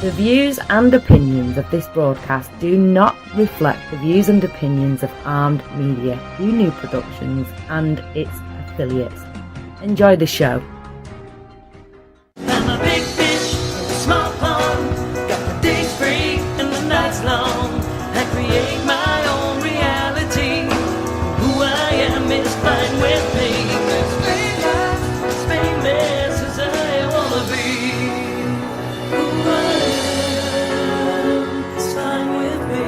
The views and opinions of this broadcast do not reflect the views and opinions of Armed Media, UNU Productions, and its affiliates. Enjoy the show. I'm a big fish in a small pond. Got the days free and the nights long. I create my own reality. Who I am is fine with me. As famous as I wanna be. Who I am is fine with me.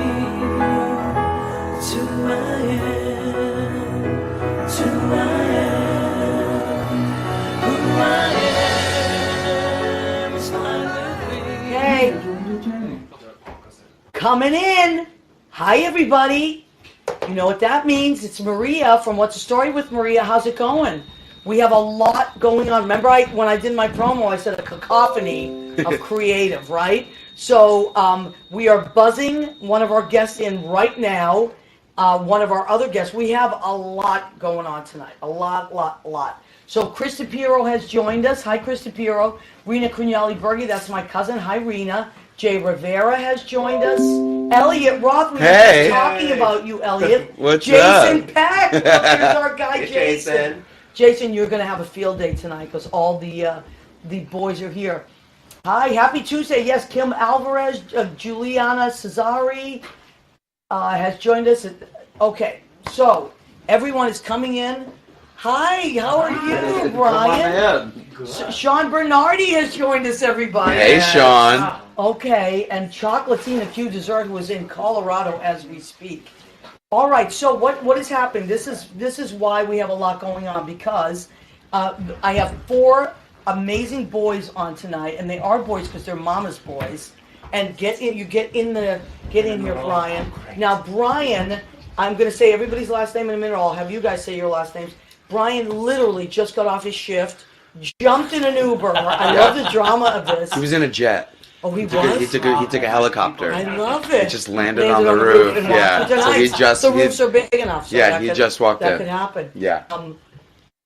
It's who I am. It's who I am. Who I am is fine with me. Hey, coming in. Hi, everybody. You know what that means? It's Maria from What's the Story with Maria. How's it going? We have a lot going on. Remember, when I did my promo, I said a cacophony of creative, right? So we are buzzing one of our guests in right now. One of our other guests. We have a lot going on tonight. A lot. So Chris DePiero has joined us. Hi, Chris DePiero. Rena Cugnali-Berge, that's my cousin. Hi, Rena. Jay Rivera has joined us. Elliot Roth, we were just talking about you, Elliot. What's Jason up? Peck. Look, here's our guy, Hey, Jason. Jason, you're going to have a field day tonight because all the boys are here. Hi, happy Tuesday. Yes, Kim Alvarez, Juliana Cesari has joined us. Okay, so everyone is coming in. Hi, how are you, Brian? Sean Bernardi has joined us, everybody. Hey, Sean. Okay, and Chocolatina Q Dessert, who is in Colorado as we speak. All right, so what has happened? This is why we have a lot going on, because I have 4 amazing boys on tonight, and they are boys because they're mama's boys. And get in here, Brian. Now, Brian, I'm going to say everybody's last name in a minute. I'll have you guys say your last names. Brian literally just got off his shift, jumped in an Uber. I love the drama of this. He was in a jet. Oh, he was? He took a helicopter. I love it. It just landed on the roof. Yeah. So the roofs are big enough. So yeah, he just walked in. That could happen. Yeah.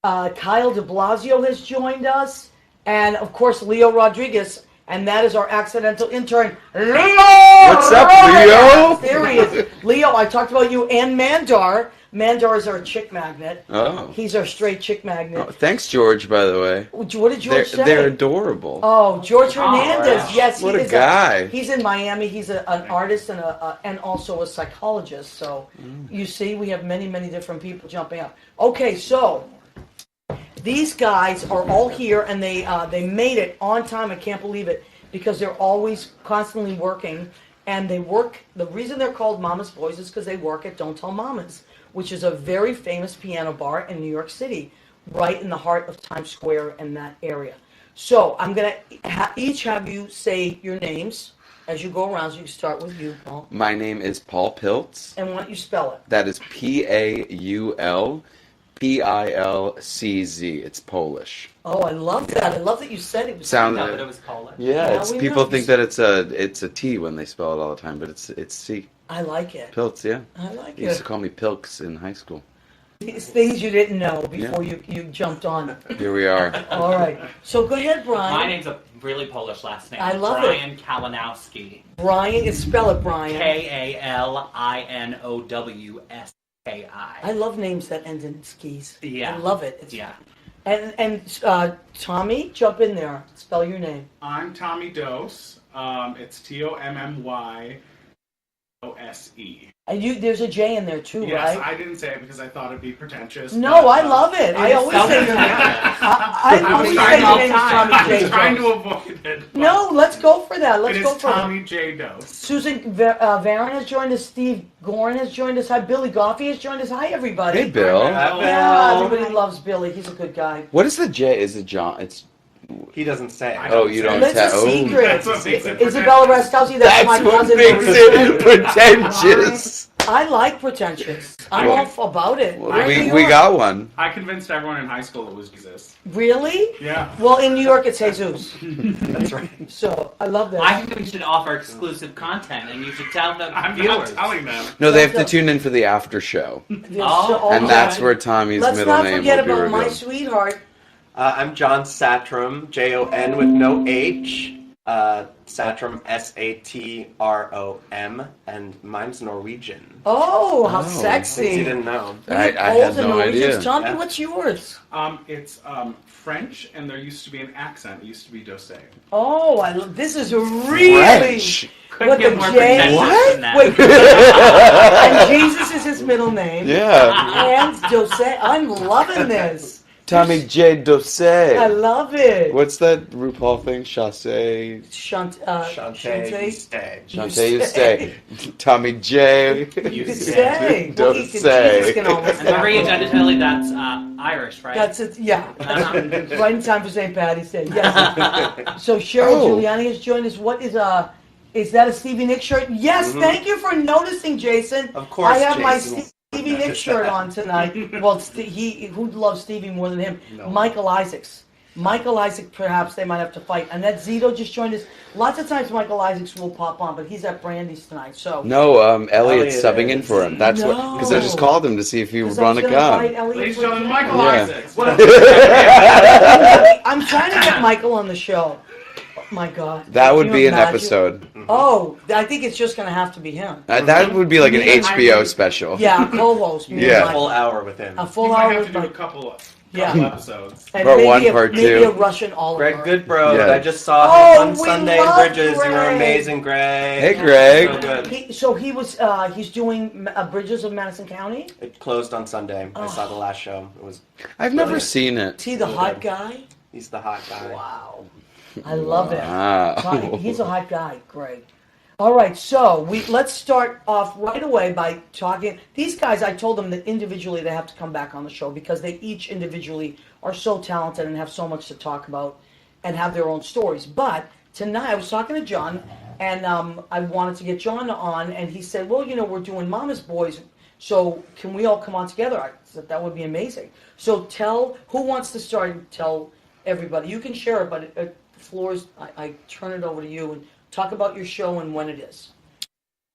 Kyle de Blasio has joined us. And, of course, Leo Rodriguez. And that is our accidental intern, Leo! What's up, Leo? There he is. Leo, I talked about you and Mandar. Mandar is our chick magnet. Oh. He's our straight chick magnet. Oh, thanks, George, by the way. What did George say? They're adorable. Oh, George Hernandez. Wow. Yes, what a guy. He's in Miami. He's an artist and also a psychologist. So you see, we have many different people jumping up. Okay, so these guys are all here, and they made it on time. I can't believe it, because they're always constantly working, and they work. The reason they're called Mama's Boys is because they work at Don't Tell Mamas, which is a very famous piano bar in New York City, right in the heart of Times Square and that area. So I'm going to each have you say your names as you go around. So you can start with you, Paul. My name is Paul Piltz. And why don't you spell it? That is Paulpilcz. It's Polish. Oh, I love that. I love that you said it was. Sounded. But it was Polish. Yeah, Yeah, it's we people know. think that it's a T when they spell it all the time, but it's C. I like it. Piltz, yeah. I like They used it. to call me Pilks in high school. These things you didn't know before you jumped on. Here we are. All right. So go ahead, Brian. My name's a really Polish last name. I love it. Brian Kalinowski. Brian, spell it, Brian. Kalinowski. I love names that end in skis. Yeah. I love it. Yeah. And Tommy, jump in there. Spell your name. I'm Tommy Dose. It's Tommyose. And there's a J in there too, Yes, right? I didn't say it because I thought it'd be pretentious. No, but, I love it. I always say your name. I I'm always trying say to- your name is Tommy J. I'm trying Dose. to avoid it. but No, let's go for that. Let's it go is for Tommy it. J. Dose. Susan Varon has joined us. Steve Gorin has joined us. Hi, Billy Goffey has joined us. Hi, everybody. Hey, Bill. Yeah, everybody loves Billy. He's a good guy. What is the J? Is it John? It's. He doesn't say. Oh, you don't It's a tell. secret. That's what makes it Isabella Raskowski, that's my That's what cousin. makes it pretentious. I like pretentious. I'm all about it. Well, we got one. I convinced everyone in high school it was Jesus. Really? Yeah. Well, in New York, it's Jesus. That's right. So I love that. I think we should offer exclusive content, and you should tell the I'm viewers. not telling them. No, they have to tune in for the after show, Oh, and that's where Tommy's Let's middle not name forget will be about my revealed. sweetheart. I'm John Satram, Jon with no H. Satrom, Satrom, and mine's Norwegian. Oh, how Oh. Since sexy. you didn't know. We have I had Poles and no Norwegians. idea. Tommy, Yeah. what's yours? It's French, and there used to be an accent. It used to be Dose. Oh, this is really French. Couldn't What, get the more J? pretentious What? than that. Wait, and Jesus is his middle name. Yeah. And Dose. I'm loving this. Tommy J. Dose. I love it. What's that RuPaul thing? Chasse. Shantae, you stay. Shantae, you stay. Tommy J. You say. Well, Don't Jesus say. can almost And Maria Gentile, that's Irish, right? That's it. Yeah. Uh-huh. Right in time for St. Patty's Day. Yes. So Cheryl Oh. Giuliani has joined us. What is that a Stevie Nicks shirt? Yes. Thank you for noticing, Jason. Of course, I have my Jason. Stevie Nicks shirt on tonight. Well, who loves Stevie more than him? No. Michael Isaacs. Michael Isaac, perhaps they might have to fight. Annette Zito just joined us. Lots of times Michael Isaacs will pop on, but he's at Brandy's tonight. So No, Elliot's Elliot subbing in is. for him. That's what, because I just No. called him to see if he would 'Cause I was run a gonna invite gun. Elliot Ladies for and a gentlemen, drink. Michael Yeah. Isaacs. I'm trying to get Michael on the show. Oh my God. That Can would you be an imagine? episode. Oh, I think it's just going to have to be him. That would be like an Me and HBO Michael. special. Yeah, co-host. me and Yeah. A Michael. full hour with him. A You full might hour have with to do a Mike. couple Yeah. episodes. And Part maybe one, a, part maybe two. a Russian Oliver. Greg Goodbro, Yeah. I just saw Oh, him on we Sunday in love Bridges. You were Greg. amazing, Greg. Hey, Greg. So good. He was he's doing Bridges of Madison County. It closed on Sunday. I saw Oh. the last show. It was. I've never Brilliant. seen it. Is he the hot guy? He's the hot guy. Wow. I love it. Wow. He's a hot guy, Greg. All right, so let's start off right away by talking. These guys, I told them that individually they have to come back on the show because they each individually are so talented and have so much to talk about and have their own stories. But tonight, I was talking to John, and I wanted to get John on, and he said, well, we're doing Mama's Boys, so can we all come on together? I said, that would be amazing. So who wants to start and tell everybody? You can share it, but the floor is, I turn it over to you and talk about your show and when it is.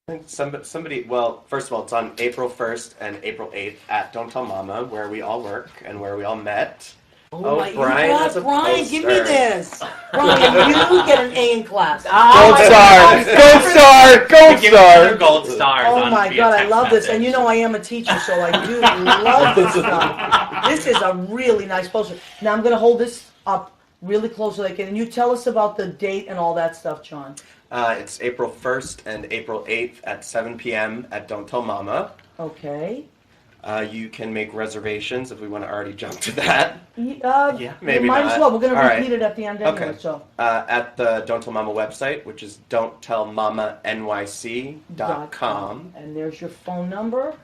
I think somebody, well, first of all, it's on April 1st and April 8th at Don't Tell Mama, where we all work and where we all met. Oh, my, Brian you has a got Brian, give me poster. this. Brian, you get an A in class. Gold star! Gold star! Gold We give each other star! gold stars. Oh on my via God, I text love this. And message. I am a teacher, so I do love this stuff. This is a really nice poster. Now I'm going to hold this up really close so they can. And you tell us about the date and all that stuff, John. It's April 1st and April 8th at 7 p.m. at Don't Tell Mama. Okay. You can make reservations if we want to already jump to that. Yeah, maybe might not. as well. We're going to All repeat right. it at the end anyway. Okay. So. At the Don't Tell Mama website, which is don'ttellmamanyc.com. And there's your phone number.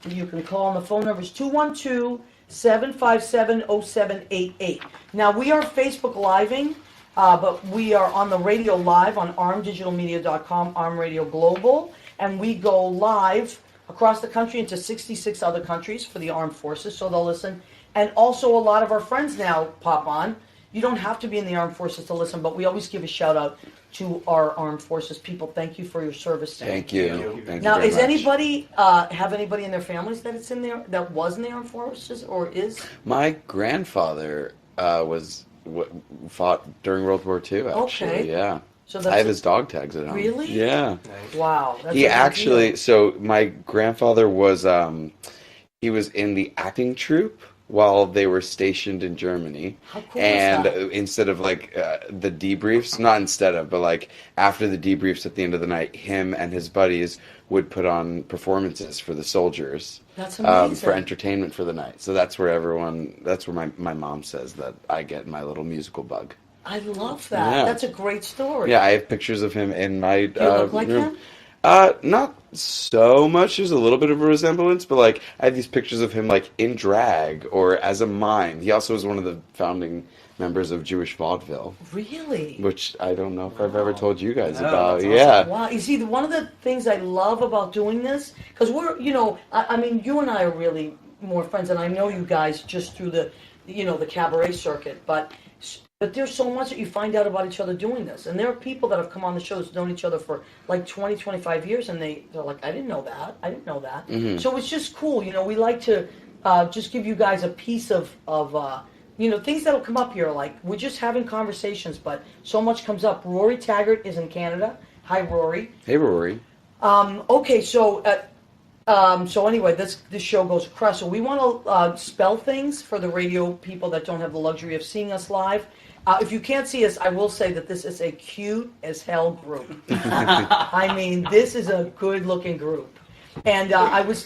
You can call, and the phone number is 212-757-0788. Now, we are Facebook Living, but we are on the radio live on armdigitalmedia.com, Arm Radio Global, and we go live across the country into 66 other countries for the armed forces, so they'll listen. And also a lot of our friends now pop on. You don't have to be in the armed forces to listen, but we always give a shout out to our armed forces people. Thank you for your service. Thank you. Thank you Now, very is much. anybody have anybody in their families that it's in there that was in the armed forces or is? My grandfather fought during World War II, actually. Okay. Yeah. So I have his dog tags at home. Really? Yeah. Wow. That's He a big actually, deal. so my grandfather was, he was in the acting troupe while they were stationed in Germany. How cool And is that? instead of the debriefs, not instead of, but after the debriefs at the end of the night, him and his buddies would put on performances for the soldiers. That's amazing. For entertainment for the night. So that's where that's where my mom says that I get my little musical bug. I love that. Yeah. That's a great story. Yeah, I have pictures of him in my Do you look like room. him? Not so much. There's a little bit of a resemblance, but I have these pictures of him in drag or as a mime. He also was one of the founding members of Jewish Vaudeville, Really? which I don't know if I've ever told you guys No, about. that's awesome. Yeah. Wow. You see, one of the things I love about doing this, because we're, I mean, you and I are really more friends, and I know you guys just through the cabaret circuit, but there's so much that you find out about each other doing this. And there are people that have come on the show that's known each other for 20, 25 years, and they're like, I didn't know that. I didn't know that. Mm-hmm. So it's just cool. We like to just give you guys a piece of things that'll come up here, like we're just having conversations, but so much comes up. Rory Taggart is in Canada. Hi, Rory. Hey, Rory. Okay, so anyway, this show goes across. So we want to spell things for the radio people that don't have the luxury of seeing us live. If you can't see us, I will say that this is a cute as hell group. I mean, this is a good-looking group. And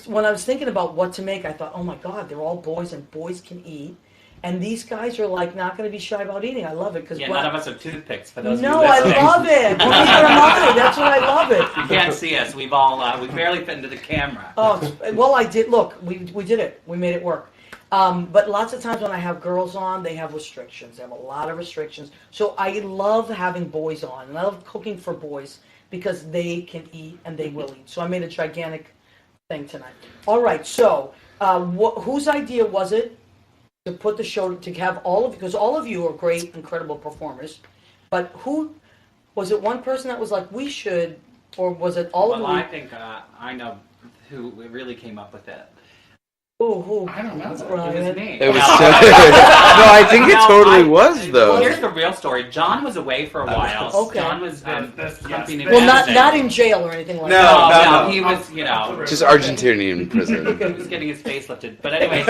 when I was thinking about what to make, I thought, oh my God, they're all boys and boys can eat. And these guys are like not going to be shy about eating. I love it because none of us have toothpicks for those. No, of you I listening. love it. Well, neither am I. That's what I love it. You can't see us. We've all we barely fit into the camera. Oh, well, I did. Look, we did it. We made it work. But lots of times when I have girls on, they have restrictions. They have a lot of restrictions. So I love having boys on, and I love cooking for boys because they can eat and they will eat. So I made a gigantic thing tonight. All right. So whose idea was it to put the show to have all of, because all of you are great, incredible performers, but who was it? One person that was like, we should, or was it all of Well, you? I think I know who really came up with it. Who? I don't know. It was Brian. me. It was No. no, I think it No, totally I- was Well, though. here's the real story. John was away for a while. Okay. John was This- humping yes, and Well, not dancing. in jail or anything like No. that. No, he was, Just Argentinian prison. he was getting his face lifted. But anyways,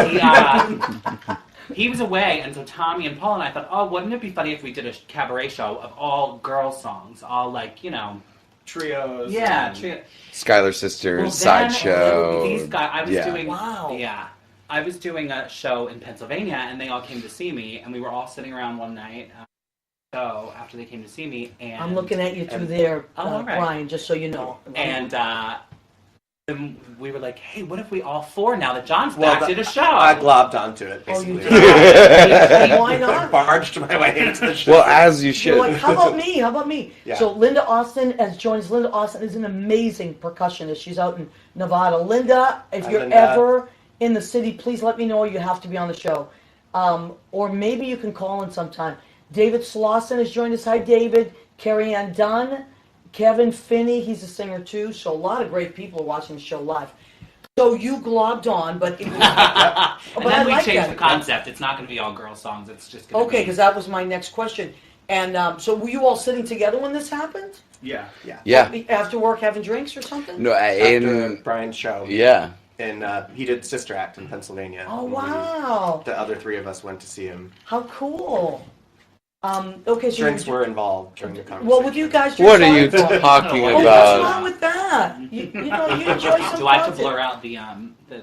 he was away, and so Tommy and Paul and I thought, oh, wouldn't it be funny if we did a cabaret show of all girl songs, all like, Trios. yeah, and- Skylar Sisters, Well, sideshow. These guys, I was Yeah. doing, Wow. yeah, I was doing a show in Pennsylvania, and they all came to see me, and we were all sitting around one night. So after they came to see me, and I'm looking at you through there, Oh, all right. Brian, just so you know. and then we were like, hey, what if we all four, now that John's Well, back, did a show? I globbed onto it, Oh, you basically. did? Why not? Barged my way into the show. Well, as you You're like, should. how about me? How about me? Yeah. So Linda Austin has joined us. Linda Austin is an amazing percussionist. She's out in Nevada. Linda, if Hi, you're Linda. ever in the city, please let me know. You have to be on the show. Or maybe you can call in sometime. David Slauson has joined us. Hi, David. Carrie Ann Dunn. Kevin Finney, he's a singer too. So a lot of great people are watching the show live. So you globbed on, but it was, and but then I we like changed that. the concept. It's not going to be all girl songs. It's just going to Okay, be... because that was my next question. And so were you all sitting together when this happened? Yeah. Yeah. After work having drinks or something? No, After in Brian's show. yeah. And he did Sister Act in Pennsylvania. Oh, Mhm. wow. The other three of us went to see him. How cool. Okay, so Drinks you, were involved during the conversation. well, with you guys just What are you talking talking Oh, what's about? wrong with that? You enjoy some Do I have to content. blur out the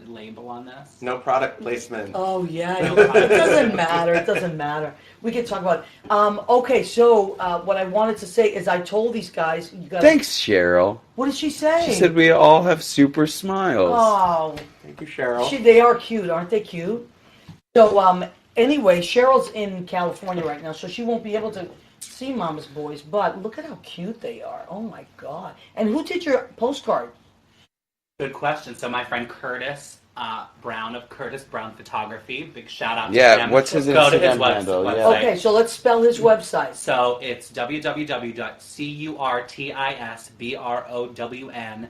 label on this? No product placement. Oh, yeah. It doesn't matter. It doesn't matter. We can talk about it. Okay, so what I wanted to say is I told these guys, you guys. Thanks, Cheryl. What did she say? She said we all have super smiles. Oh, Thank you, Cheryl. they are cute, aren't they cute? So, anyway, Cheryl's in California right now, so she won't be able to see Mama's Boys, but look at how cute they are. Oh, my God. And who did your postcard? Good question. So my friend Curtis Brown of Curtis Brown Photography, big shout out to Yeah, him. what's his Go to his Instagram handle? website. Yeah. Okay, so let's spell his website. So it's www.curtisbrowphy.com.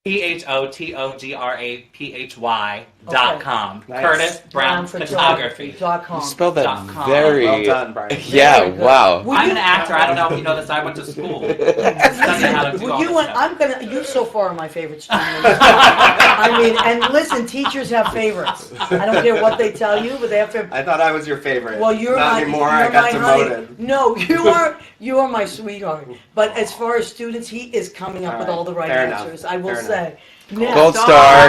PHOTOGRAPHY.com. Nice. Curtis Brown Photography. You spelled that .com. very. Well done, Brian. Yeah, Very good. wow. Would I'm you- an actor. I don't know if you know this. I went to school. Studying how to do all You this went, stuff. you so far are my favorite student. I mean, and listen, teachers have favorites. I don't care what they tell you, but they have to. I thought I was your favorite. Well, you're Not my, anymore. you're I got my honey. demoted. No, you are my sweetheart. But as far as students, he is coming up with all the right Fair enough. answers. I will Fair say. Now, Gold star.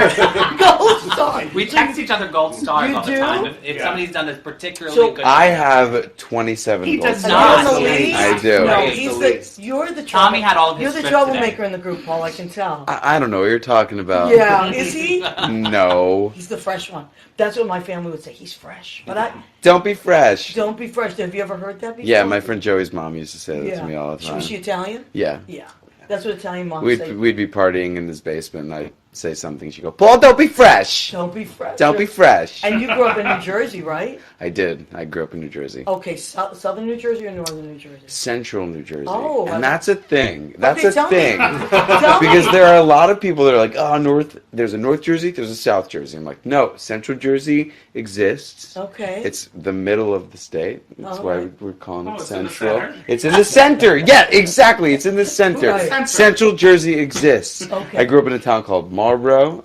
Gold star. We text each other gold stars You all the do? time. If Yeah. somebody's done this particularly So- good. I have 27 He gold does Are stars. you not. in the lead? I do. No, He's he's the the. least. You're the. Tommy had all of his You're the script troublemaker today. in the group, Paul. I can tell. I don't know what you're talking about. Yeah, is he? No. He's the fresh one. That's what my family would say. He's fresh, but I Don't be fresh. don't be fresh. Have you ever heard that before? Yeah, my friend Joey's mom used to say that Yeah. to me all the time. Was she Italian? Yeah. Yeah, that's what Italian moms say. We'd be partying in his basement, and I'd say something, she'd go, Paul, don't be fresh. Don't be fresh. Don't be fresh. And you grew up in New Jersey, right? I did. I grew up in New Jersey. Okay, southern New Jersey or northern New Jersey? Central New Jersey. Oh, and that's a thing. That's Okay, a tell me. thing. Tell me. Because there are a lot of people that are like, oh, there's a North Jersey, there's a South Jersey. I'm like, no, Central Jersey exists. Okay. It's the middle of the state. That's Oh, why right. we're calling it it's in the Central. center? It's in the center. Yeah, exactly. It's in the center. Right. Central Jersey exists. Okay. I grew up in a town called Marlboro.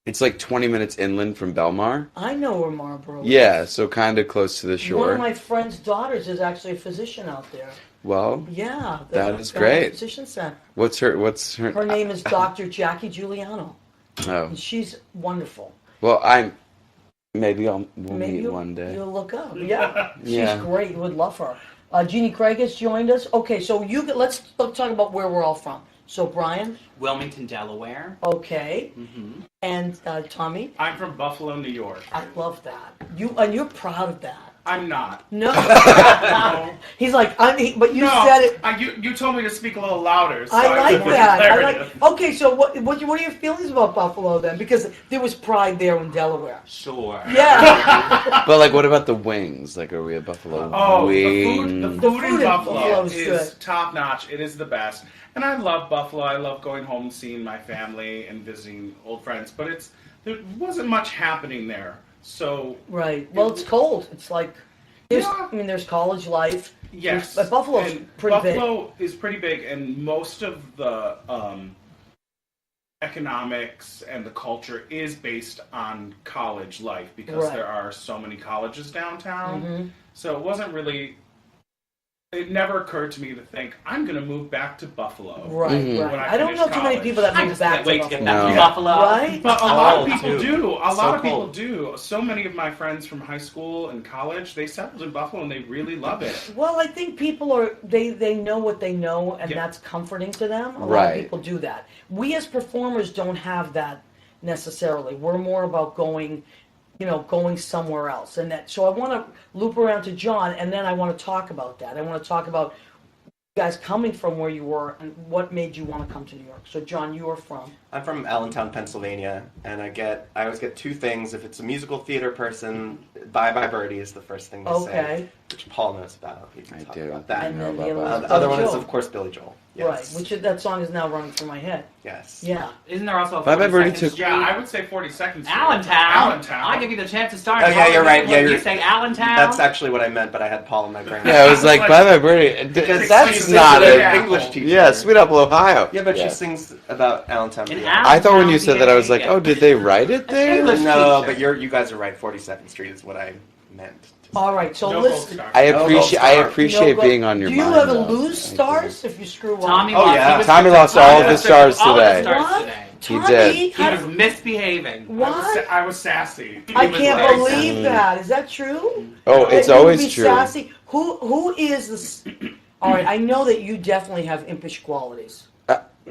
It's like 20 minutes inland from Belmar. I know where Marlboro is. Yeah, so kind of close to the shore. One of my friend's daughters is actually a physician out there. Well, Yeah. That is the great. Physician center. what's her? Her name is Dr. Jackie Giuliano. Oh, And she's wonderful. well, maybe we'll meet you'll, one day. You'll look up. Yeah. She's Yeah. great. You would love her. Jeannie Craig has joined us. Okay, so let's talk about where we're all from. So Brian, Wilmington, Delaware. okay, Mm-hmm. and Tommy. I'm from Buffalo, New York. I love that. You're proud of that. I'm not. No, No. he's like, but you No, said it. you told me to speak a little louder. So I like just want that. I clarity. like. Okay, so what are your feelings about Buffalo then? Because there was pride there in Delaware. Sure. Yeah. But like, what about the wings? Like, are we a Buffalo Oh, wing? the The food food in in Buffalo Buffalo is is good. top notch. It is the best. And I love Buffalo. I love going home and seeing my family and visiting old friends. But there wasn't much happening there. So Right. Well, it's cold. It's like Yeah. there's college life. yes, But Buffalo's and pretty big. Buffalo is pretty big, and most of the economics and the culture is based on college life because Right. there are so many colleges downtown. Mhm. So it wasn't really. It never occurred to me to think I'm going to move back to Buffalo. Right. Mhm. Right. When I I don't know finish too many college. people that I move just back can't to wait to get Buffalo. back to No. Buffalo. Right? But a lot cold, of people too. do. A So lot of people cold. do. So many of my friends from high school and college, they settled in Buffalo and they really love it. Well, I think people they know what they know, and Yeah. that's comforting to them. A lot Right. of people do that. We as performers don't have that necessarily. We're more about going somewhere else, and that. So I want to loop around to John, and then I want to talk about that. I want to talk about you guys coming from where you were and what made you want to come to New York. So John, you are from. I'm from Allentown, Pennsylvania, and I always get two things. If it's a musical theater person, Bye Bye Birdie is the first thing to say, Okay. which Paul knows about. He can I talk do. about that. And know then about the that. other The other Billy one is, Joel. of course, Billy Joel. Yes. Right, that song is now running through my head. Yes. Yeah. Isn't there also a Bye Bye 42nd Birdie took- Street? Yeah, I would say 42nd Street. Allentown. Allentown. I give you the chance to start. Oh, yeah, you're right. Yeah, You you're- say Allentown. That's actually what I meant, but I had Paul in my brain. Yeah, I was like, Bye Bye Birdie. Because That's she's not an it. English teacher. Yeah, Sweet Apple, Ohio. Yeah, but she sings about Allentown. In PA. I thought when you said that, I was PA, like, oh, did they write it there? English No, teacher. but you guys are right. 42nd Street is what I meant. All right, so No gold listen. star. I No appreciate gold star. appreciate No, being on your Do mind. you ever though. lose Thank stars if you screw up? Tommy Oh, lost. yeah. he was- Tommy lost all of his stars all of his today. stars What? today. He Tommy, did. He how- was misbehaving. what? I was sassy. I was can't very believe sassy. that. Is that true? Oh, That it's you would always be true. Sassy? Who is this? All right, I know that you definitely have impish qualities.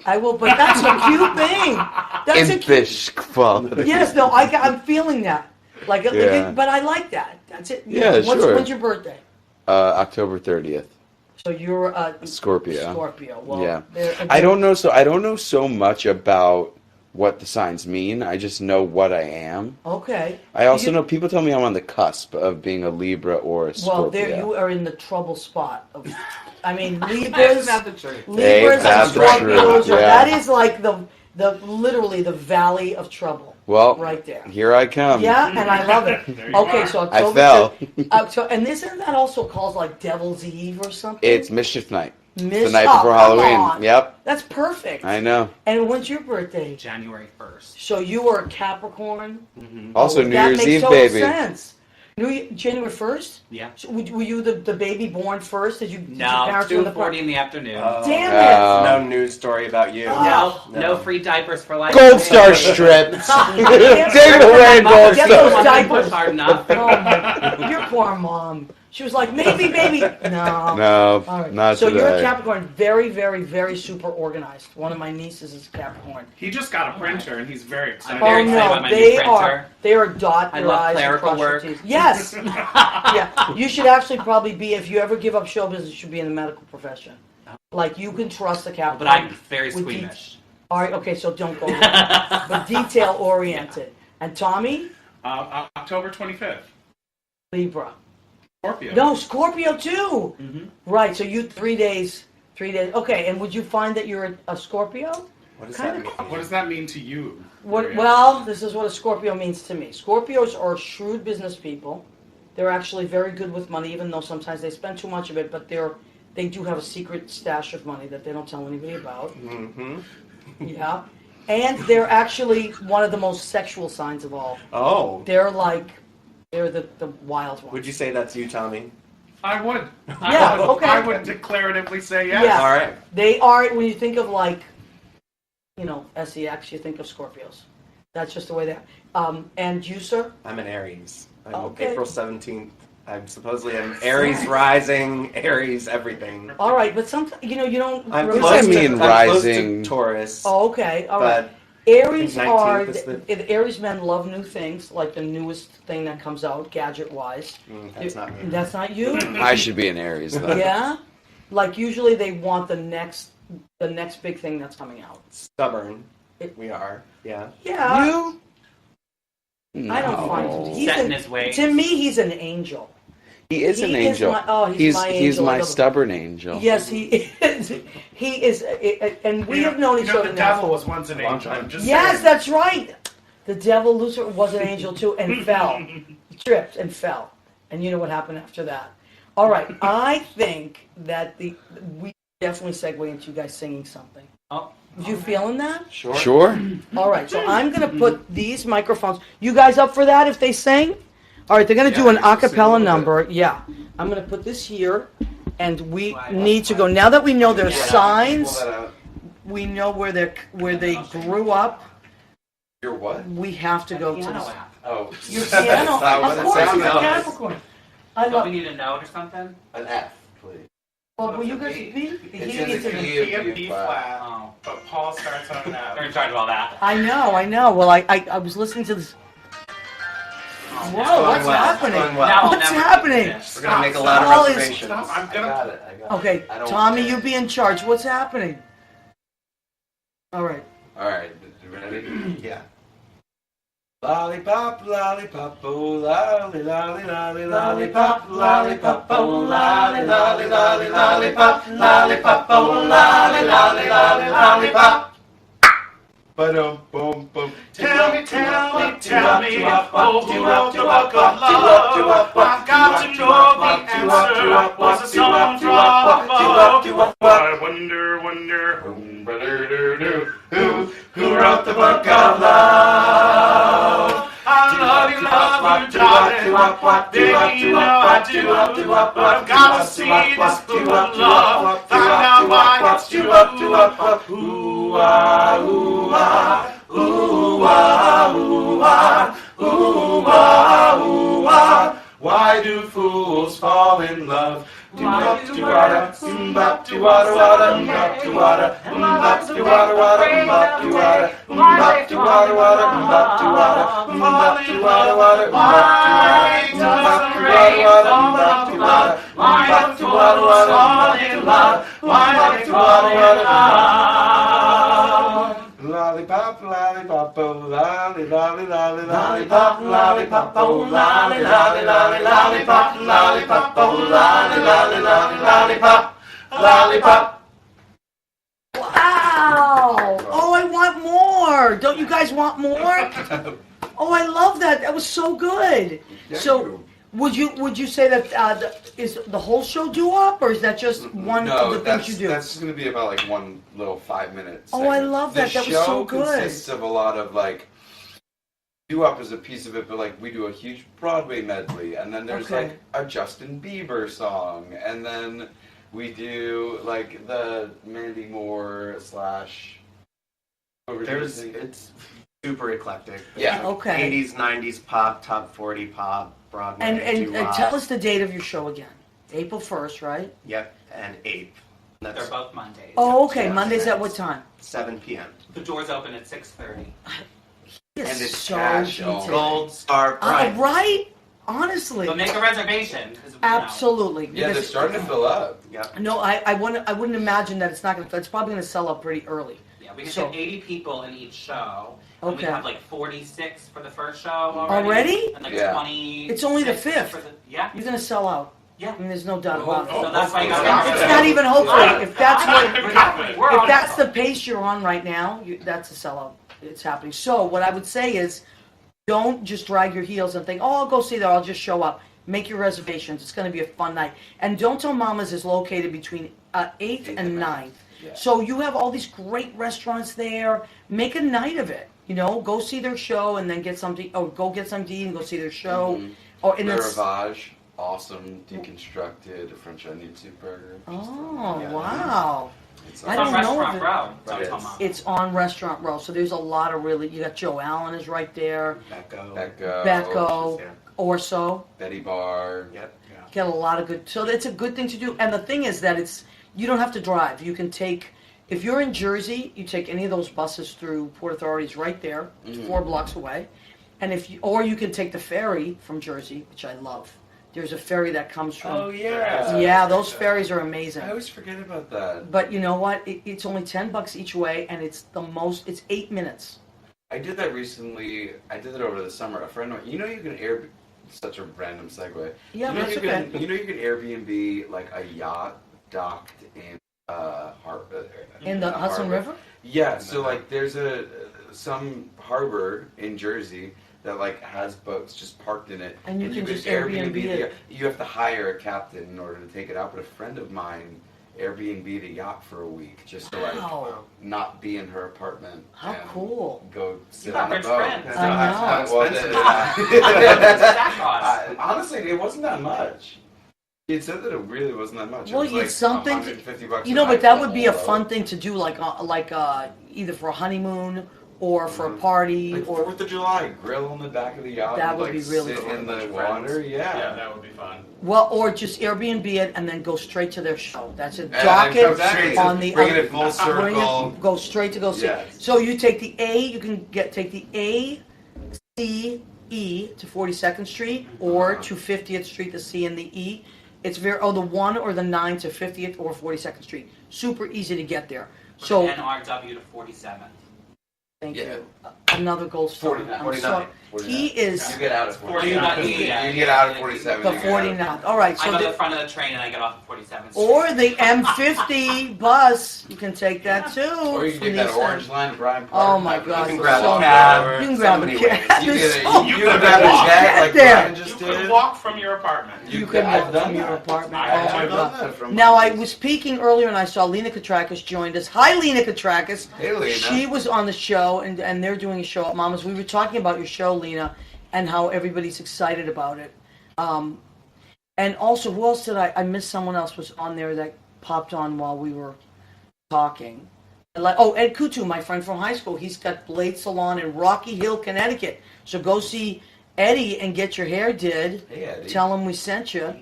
I will, but that's a cute thing. That's a cute. Impish quality. Yes, no, I'm feeling that. Like, Yeah. but I like that. That's it. Yeah, sure. When's your birthday? October 30th. So you're Scorpio. Scorpio. Well, Yeah. there- I don't know so much about what the signs mean. I just know what I am. Okay. I also You- know people tell me I'm on the cusp of being a Libra or a Scorpio. Well, there you are in the trouble spot. I mean, That's Libras, not the truth. Libras and that's the Scorpios. truth, yeah. That is like the literally the valley of trouble. Well, right there. Here I come. Yeah, and I love it. There you Okay, are. so I October. fell. And isn't that also called like Devil's Eve or something? It's Mischief Night. Miss- The night oh, before come Halloween. on. Yep. That's perfect. I know. And when's your birthday? January 1st. So you are a Capricorn. Also, Oh, New that Year's makes Eve, total baby. sense. January 1st? Yeah. So were you the baby born first? Did your No, parents were the 2:40 in the afternoon. Damn Oh. No news story about you. Oh. no free diapers for life. Gold Star strips. Take it away, My Gold mother Get didn't those want me to push diapers. hard enough. Oh my! Your poor mom. She was like, maybe. No. No, All right. not so today. you're a Capricorn, very, very, very super organized. One of my nieces is Capricorn. He just got a printer and he's very excited. I'm very Oh excited no, about my new they printer. are dot I your love I's and clerical cross your work. T's. Yes. Yeah. You should actually probably be, if you ever give up show business, you should be in the medical profession. Like you can trust the Capricorn. But I'm very with squeamish. All right, okay, so don't go there. But detail-oriented. And Tommy? October 25th. Libra. Scorpio. No, Scorpio too. Mm-hmm. Right, so you 3 days. 3 days. Okay, and would you find that you're a Scorpio? What does Kinda that mean? What does that mean to you? What, Maria? well, this is what a Scorpio means to me. Scorpios are shrewd business people. They're actually very good with money, even though sometimes they spend too much of it, but they do have a secret stash of money that they don't tell anybody about. Mm-hmm. Yeah. And they're actually one of the most sexual signs of all. Oh. They're the wild ones. Would you say that's you, Tommy? I would. Yeah, okay. I would declaratively say yes. Yeah. All right. They are, when you think of SEX, you think of Scorpios. That's just the way they are. And you, sir? I'm an Aries. I'm Okay. April 17th. I'm supposedly an Aries rising, Aries everything. All right, but sometimes, you don't I'm remember. What does close that to, mean, I'm close rising? to Taurus. Oh, okay, all right. But Aries 19th are, is the Aries men love new things, like the newest thing that comes out, gadget-wise. that's not me. That's not you? I should be an Aries, though. Yeah? Like, usually they want the next big thing that's coming out. Stubborn. It- We are. Yeah. Yeah. You? I don't find him. He's Set in his ways. To me, he's an angel. He is an He is angel. he's my He's angel. I my love him. stubborn angel. Yes, he is. He is, and we have known each other the now. devil was once an angel. I'm just Yes, saying. that's right. The devil, Lucifer, was an angel too, and fell. He tripped and fell. And you know what happened after that. All right, I think that we definitely segue into you guys singing something. Oh. You feeling that? Sure. Sure? All right, so I'm going to put these microphones. You guys up for that if they sing? All right, they're going to do an Yeah, a sing a cappella little number. Yeah. I'm going to put this here, and we need to go. Now that we know their signs, we know where they grew up, You're what? we have to go to Piano this. app. Oh. Your piano, of course, you're a Capricorn. I Don't we love. need a note or something? An F, please. Well, will you guys be? It's he in needs the to- key of B B flat, flat. Oh. but Paul starts on You're that. in charge of all that. I know. Well, I was listening to this. Whoa, what's well. happening? Going well. Now I'll What's never happening? do this. We're gonna make a lot Paul of is- reservations. I'm I gonna. got it. Okay, I don't- Tommy, you be in charge. What's happening? All right. All right, you ready? Yeah. Lollipop, lollipop, oh, lolly, lolly, lolly, lollipop, lollipop, oh, lolly, lolly, lolly, lollipop, lollipop, oh, lolly, lolly, lolly, lollipop. Ba-dum, boom, boom. Tell me, oh, who wrote the book of love? I've got to know the answer. Was it someone from above? I wonder, who wrote the book of love? I love you, darling. Baby, you know I do. But I've got to see this book of love. Find out why it's true. Ooh, ah, ooh, ah, ooh, ah, ooh, ah, ooh, ah, ooh, ah. Why do fools fall in love? Do-bop, do-wada, mm-bop, do-wada, wada, mm-bop, do-wada, mm-bop, do-wada, wada, mm-bop, do-wada, mm-bop, do-wada, wada, mm-bop, do-wada, mm-bop, do-wada, wada, mm-bop, do-wada, mm-bop, do-wada, wada, mm-bop, do-wada, wada, mm-bop, do-wada, wada. Lollipop, lollipop, oh, lolly, lolly, lolly, lollipop, lollipop, oh, lolly, lolly, lolly, lollipop, lollipop, oh, lolly, lolly, lolly, lollipop, lollipop. Wow! Oh, I want more. Don't you guys want more? Oh, I love that. That was so good. So, would you say that is the whole show due up, or is that just one of the things you do? That's going to be about like one little 5 minutes. Oh, I love that. That was so good. The show consists of a lot of like, due up is a piece of it, but like we do a huge Broadway medley, and then there's Okay. like a Justin Bieber song, and then we do like the Mandy Moore / It's super eclectic. Yeah. Okay. 80s, 90s pop, top 40 pop, Broadway, And doo-wop. tell us the date of your show again. April 1st, right? Yep, and 8th. They're That's both Mondays. Oh, okay. Yeah. Mondays at what time? 7 p.m. The doors open at 6:30. Yes, And it's so cash detailed. only. Gold Star All Prize. right. honestly, But make a reservation. 'Cause, you know, absolutely. Yeah, they're Because- starting to fill up. No, I wouldn't imagine that it's not going to. It's probably going to sell out pretty early. Yeah, we can So- fit 80 people in each show. And Okay. we have like 46 for the first show already. Already? And like Yeah. 20. It's only the 5th. Yeah. You're going to sell out. Yeah. I mean, there's no doubt about it. So that's why you It's gotta not even hopefully. If that's what, We're if on that's it. the pace you're on right now, that's a sellout. It's happening. So what I would say is, don't just drag your heels and think, oh, I'll go see there. I'll just show up. Make your reservations. It's going to be a fun night. And Don't Tell Mamas is located between 8th and 9th. Yeah. So you have all these great restaurants there. Make a night of it. You know, go see their show and then get something, or go get something to eat and go see their show. Mhm. Or and Le it's, Ravage, awesome, deconstructed, French onion soup burger. oh Yeah. wow. It's I It's don't on know Restaurant if it- Row. But Don't tell it's- Mama. It's on Restaurant Row, so there's a lot of really. You got Joe Allen is right there, Becco, Becco, yeah. Orso. Betty Bar. Yep. Get a lot of good. So it's a good thing to do. And the thing is that you don't have to drive. You can take. If you're in Jersey, you take any of those buses through Port Authority. It's right there. It's 4 blocks away. And or you can take the ferry from Jersey, which I love. There's a ferry that comes from. Oh yeah. Yeah, those ferries are amazing. I always forget about that. But you know what? It's only $10 each way, and it's the most. It's 8 minutes. I did that recently. I did it over the summer. A friend of mine, you know, you can such a random segue. Yeah, you know, that's you okay. can, you know, you can Airbnb like a yacht docked in In the Hudson harbor. River? Yeah, so like there's some harbor in Jersey that like has boats just parked in it, And you can just Airbnb it. You have to hire a captain in order to take it out. But a friend of mine Airbnb the yacht for a week just to like Wow. not be in her apartment. How and cool. Go sit You got on a rich boat. friends. I know. Well, Expensive. That cost? honestly, it wasn't that much. He said that it really wasn't that much. Well, it was it's something. $150 You a know, but night that for would the be a whole fun boat. thing to do, like either for a honeymoon or for a party Like or. 4th of July, grill on the back of the yacht. That and, would like, be really sit fun. in the Friends. water. Yeah, that would be fun. Well, or just Airbnb it and then go straight to their show. That's it. And Dock then come it straight on to the bringing it full bring circle. it, go straight to go see. Yes. So you take the A. You can take the A, C, E to 42nd Street or to 50th Street, the C and the E. It's the 1 or the 9 to 50th or 42nd Street. Super easy to get there. So NRW to 47. thank Yeah. you. Another gold star. 49. I'm 49. sorry. He is You get out at 49. 47. Yeah. You get out at 47. the you get out at- 49. All right. I So go to the, the front of the train and I get off at 47. or the M50 bus. You can take that too. Or you can from get that the orange line, Brian Park. Oh my God. You can grab So- a cab. You can grab a many cab. ways. You There's can so- you You can could grab a walk. jet Get like there. Brian You just could did. walk from your apartment. You could- can I've walk done from your that. apartment. I- Oh my I've done God. that from Now, my I was speaking earlier and I saw Lena Katrakis joined us. Hi, Lena Katrakis. Hey, Lena. She was on the show and they're doing a show at Mama's. We were talking about your show, Lena, and how everybody's excited about it. And also, who else did I missed someone else was on there that popped on while we were talking. Like, Ed Kutu, my friend from high school. He's got Blade Salon in Rocky Hill, Connecticut. So go see Eddie and get your hair did. Hey, Eddie. Tell him we sent you.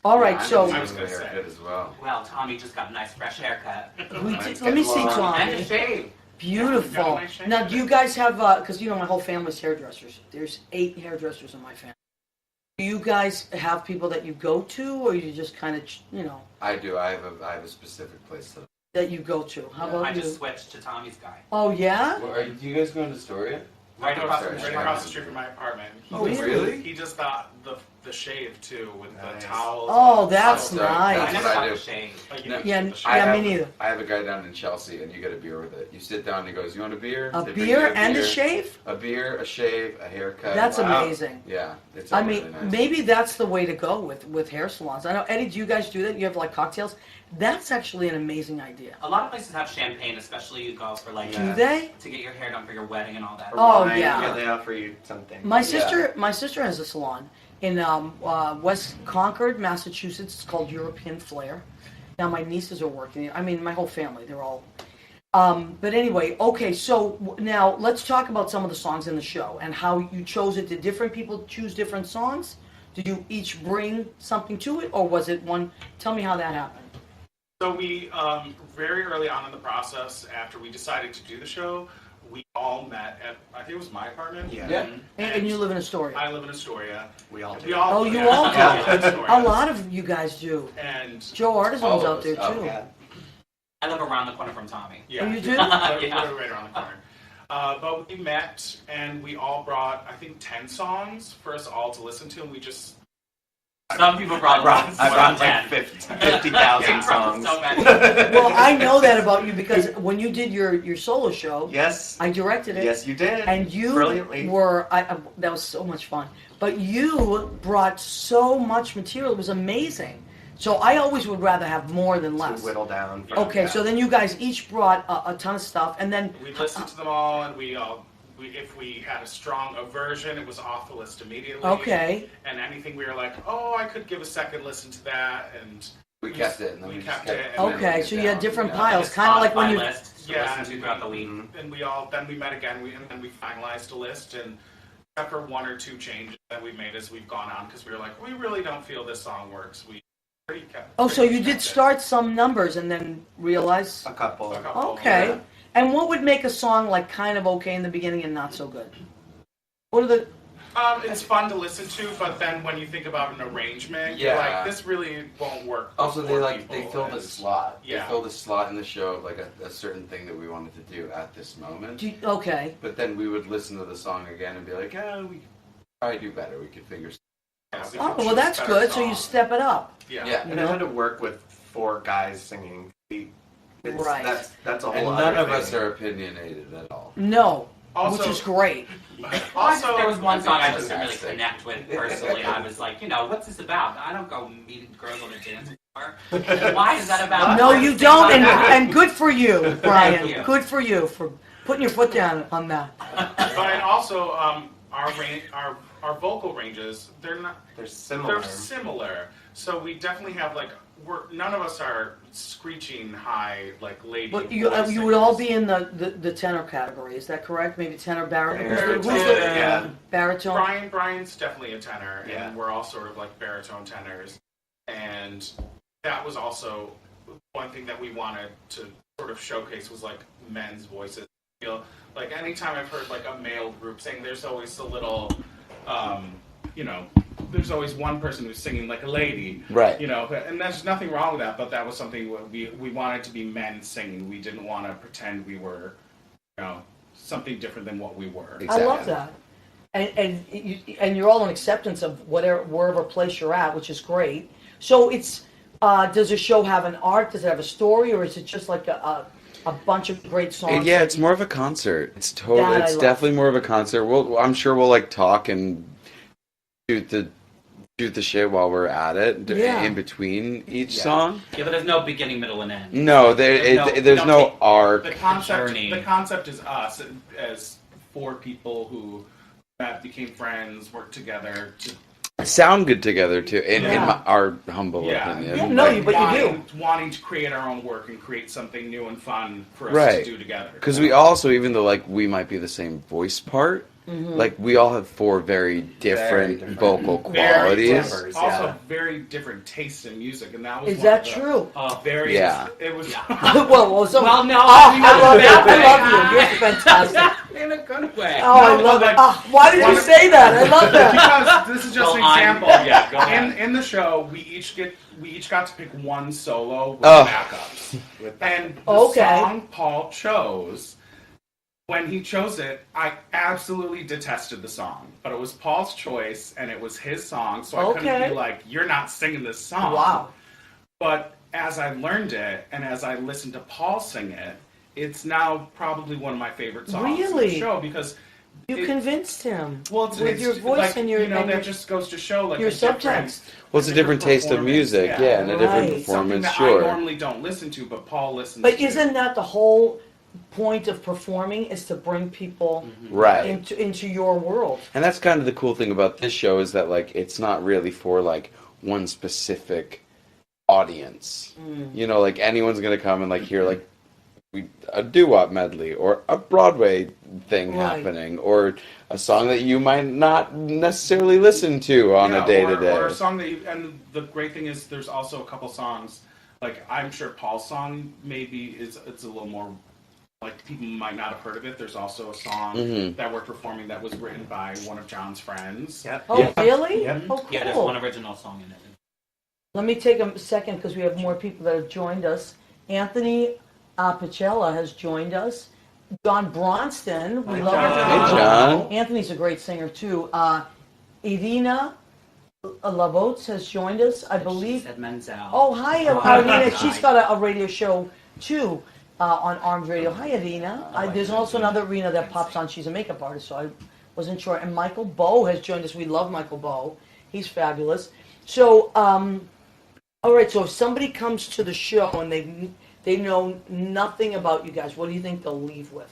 All right, Yeah, so I I was gonna say. haircut as well. Well, Tommy just got a nice fresh haircut. let me see, And a Tommy. shave. Beautiful. Got a nice shave. Now, do you guys have? Because you know my whole family's hairdressers. There's 8 hairdressers in my family. Do you guys have people that you go to, or you just kind of, I do. I have a specific place that you go to? How about I you? just switched to Tommy's guy. Oh yeah. Well, do you guys going to Astoria? Right across the Sorry, street. Right across the street from my apartment. Oh, really? He just got the shave too with Nice. the towels. Oh, that's Oh, sorry. I nice. That's never what I got do. a shave. Like, you No. know, Yeah, the shave. I yeah, me have- neither. I have a guy down in Chelsea, and you get a beer with it. You sit down, and he goes, "You want a beer?" A They bring beer you and a beer, shave? A beer, a shave, a haircut. That's Wow. amazing. Yeah, it's I all mean, really nice. maybe that's the way to go with hair salons. I know, Eddie, do you guys do that? You have like cocktails? That's actually an amazing idea. A lot of places have champagne, especially you go for like Do they? to get your hair done for your wedding and all that. Oh, Wine, yeah. They offer you something. My sister has a salon in West Concord, Massachusetts. It's called European Flair. Now my nieces are working. I mean, my whole family. They're all. But anyway, okay. So now let's talk about some of the songs in the show and how you chose it. Did different people choose different songs? Did you each bring something to it, or was it one? Tell me how that happened. So we very early on in the process, after we decided to do the show, we all all met at, I think it was my apartment. Yeah. Yeah. And you live in Astoria. I live in Astoria. We all do. We all Oh, you yeah, all we do. live in Astoria. A lot of you guys do. And Joe Artison's All of out us. there Oh, too. Yeah. I live around the corner from Tommy. yeah, Oh, you do? Literally Yeah. right around the corner. But we met and we all brought, I think, 10 songs for us all to listen to, and we just. Some people brought I brought like 10. 50,000 Yeah, songs. so many. Well, I know that about you because when you did your solo show, Yes. I directed it. Yes, you did. And you Brilliantly. were, that was so much fun. But you brought so much material, it was amazing. So I always would rather have more than To less. whittle down. Okay, so then you guys each brought a ton of stuff, and then We listened to them all, and if we had a strong aversion, it was off the list immediately. okay, And anything we were like, oh, I could give a second listen to that, and We kept it, and then We we kept just it, kept and then okay, it so you had down. different Yeah. piles, kind of like when you. List to Yeah. listen to throughout the week. and then we met again, and then we finalized a list, and except for one or two changes that we made as we've gone on, because we were like, we really don't feel this song works. We pretty kept. Oh, so you kept did it. start some numbers and then realize. A couple. A couple, Okay, yeah. and what would make a song like kind of okay in the beginning and not so good? What are the? It's fun to listen to, but then when you think about an arrangement, you're Yeah. like, this really won't work. Also, for they people, filled a and- slot. Yeah. They filled a slot in the show of like a certain thing that we wanted to do at this moment. Okay, But then we would listen to the song again and be like, oh, we could probably do better. We could figure. Yeah, we oh could well, choose that's better good. So you songs. step it up. Yeah. Yeah. And I had to work with 4 guys singing. Right. That's a whole And other none of thing. us are opinionated at all. No, Also, which is great. Also, there was one song I think just didn't really fantastic. connect with personally. I was like, what's this about? I don't go meeting girls on the dance floor. Why is that about? No, you don't, and good for you, Brian. you. Good for you for putting your foot down on that. but also, our vocal ranges, they're They're similar. similar. So we definitely have none of us are screeching high like lady. But you voice would all singers. be in the tenor category. Is that correct? Maybe tenor, baritone. Baritone, Who's the yeah. baritone? Brian's definitely a tenor, Yeah. and we're all sort of like baritone tenors. And that was also one thing that we wanted to sort of showcase was like men's voices. Like anytime I've heard like a male group sing, there's always a little, there's always one person who's singing like a lady. Right. And there's nothing wrong with that, but that was something we wanted to be men singing. We didn't want to pretend we were, something different than what we were. I love that. And you're all in acceptance of wherever place you're at, which is great. So it's does the show have an art? Does it have a story, or is it just like a bunch of great songs? Yeah, it's more of a concert. It's That I It's love. definitely more of a concert. I'm sure we'll like talk and shoot the shit while we're at it. Yeah. In between each Yeah. song. Yeah, but there's no beginning, middle, and end. No, There's no- there's we no don't take- arc. Journey. The concept is us as 4 people who became friends, worked together to Sound good together too. In Yeah. our humble Yeah. opinion. Yeah, no, but you do. wanting to create our own work and create something new and fun for us Right. to do together. Because we also, even though like we might be the same voice part, like we all have 4 very different different. vocal Very qualities. different. also Yeah. very different tastes in music, and that was Is one that of the true? Very Yeah. It was well, so, Well, no, I love it. that way. I love you. You're fantastic. In a good way. Oh, I No, love but it. Why did you say that? I love that. because this is just Well, an I'm- example. yeah, go ahead. In the show, we each got to pick one solo with Oh. backups, and the Okay. song Paul chose. When he chose it, I absolutely detested the song, but it was Paul's choice and it was his song, so I couldn't Okay. be like, "You're not singing this song." Wow. But as I learned it and as I listened to Paul sing it, it's now probably one of my favorite songs in Really? the show because You it- convinced him. well, it's, with it's your voice like, and your and your, that just goes to show like your a different- subtext. Well, it's a different taste of performance, music, yeah, and a different Right. Something performance, that sure. I normally don't listen to, but Paul listens. But to. isn't that the whole point of performing? Is to bring people Right. into your world? And that's kind of the cool thing about this show is that like it's not really for like one specific audience. Like anyone's gonna come and like hear like a doo-wop medley or a Broadway thing Right. happening or a song that you might not necessarily listen to on Yeah, a day to or a day. song that and the great thing is there's also a couple songs like I'm sure Paul's song maybe it's a little more like people might not have heard of it. There's also a song Mhm. that we're performing that was written by one of John's friends. Yep. Oh, really? Yep. Oh, cool. Yeah, there's one original song in it. Let me take a second because we have more people that have joined us. Anthony Apicella has joined us. John Bronston. We love John. Anthony. Hey, John. Anthony's a great singer, too. Irina Labots has joined us, I believe. Said Menzel. Oh, hi, Hi. Irina. She's got a radio show, too, on Armed Radio. Hi, Irina. There's also another Irina that pops on. She's a makeup artist, so I wasn't sure. And Michael Bowe has joined us. We love Michael Bowe. He's fabulous. So, all right, so if somebody comes to the show and they know nothing about you guys, what do you think they'll leave with?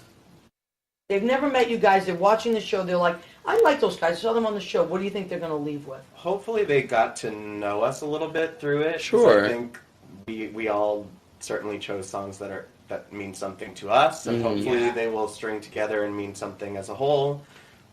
They've never met you guys. They're watching the show. They're like, I like those guys. I saw them on the show. What do you think they're going to leave with? Hopefully they got to know us a little bit through it. 'cause Sure. I think we all certainly chose songs that mean something to us, and Mhm. hopefully Yeah. they will string together and mean something as a whole.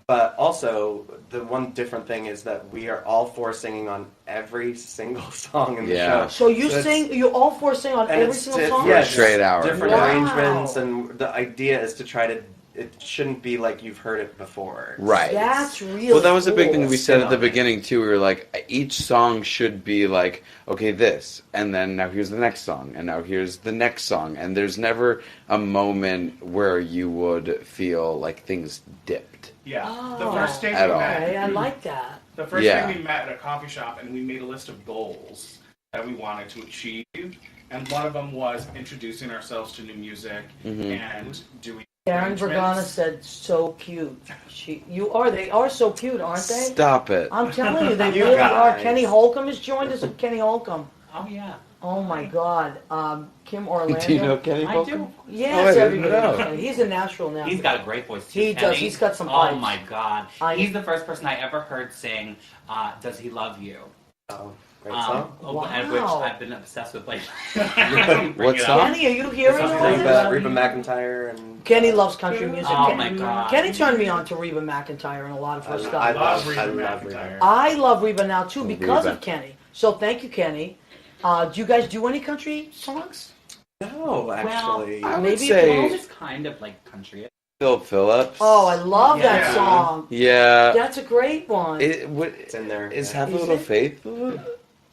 But also, the one different thing is that we are all four singing on every single song in the Yeah. show. So you So it's- sing, you all four sing on And every it's single diff- song? yes, Straight hour. different Wow. arrangements, and the idea is to try to. It shouldn't be like you've heard it before. Right. That's really Well, that was a big thing cool. we said at the Spin on it. beginning too. We were like, each song should be like, okay, this, and then now here's the next song, and now here's the next song, and there's never a moment where you would feel like things dipped. Yeah. Oh. The first day At we all. met, Okay, I like that. the first Yeah. day we met at a coffee shop, and we made a list of goals that we wanted to achieve, and one of them was introducing ourselves to new music Mhm. and doing. Karen Vergana arrangements. said, so cute. They are so cute, aren't they? Stop it. I'm telling you, they You really are. guys. Kenny Holcomb has joined us. Kenny Holcomb. Oh, yeah. Oh my God. Kim Orlando. Do you know Kenny I Holcomb? do. Yes, Oh, I didn't everybody knows know. Kenny. He's a natural now. He's got a great voice, too. He does. Kenny. He's got some Oh, pipes. my God. I- He's the first person I ever heard sing Does He Love You? Oh, great song. And which Wow. I've been obsessed with lately. What song? Kenny, are you hearing It's all okay. this? Reba McEntire and Kenny loves country music. Oh, Ken- my God. Kenny turned me on to Reba McEntire and a lot of her I stuff. love I Reba love McEntire. I love Reba now too because Reba. of Kenny. So thank you, Kenny. Do you guys do any country songs? No, actually. I would Maybe say It's kind of like country. Phil Phillips. Oh, I love that Yeah. song. Yeah. That's a great one. It's in there. Is yeah. Have a Is Little it? Faith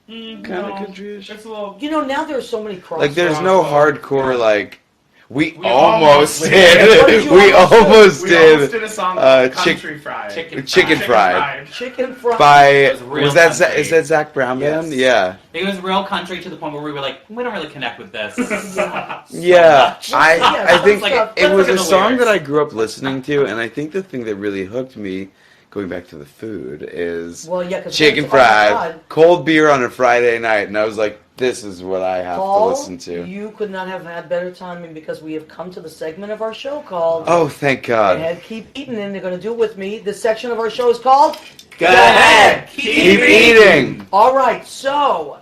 Mm, kind of no. country-ish? It's a little. You know, now there are so many cross. Like, there's no hardcore, like, we We almost almost What did. did you We almost do? almost We almost did. did a song uh, called Country Fried. Chicken Fried. Chicken fried. By, was real was that, country. is that Zach Brown Band? Yes. Yeah. It was real country to the point where we were like, we don't really connect with this. Yeah, I Yeah, think like, it let's was look a at the song lyrics. that I grew up listening to, and I think the thing that really hooked me, going back to the food, is Well, yeah, 'cause chicken oh my fried, God. cold beer on a Friday night, and I was like, this is what I have Paul, to listen to. you could not have had better timing because we have come to the segment of our show called Oh, thank Go God. ahead, keep eating, and they're going to do it with me. This section of our show is called Go ahead, Keep eating. All right, so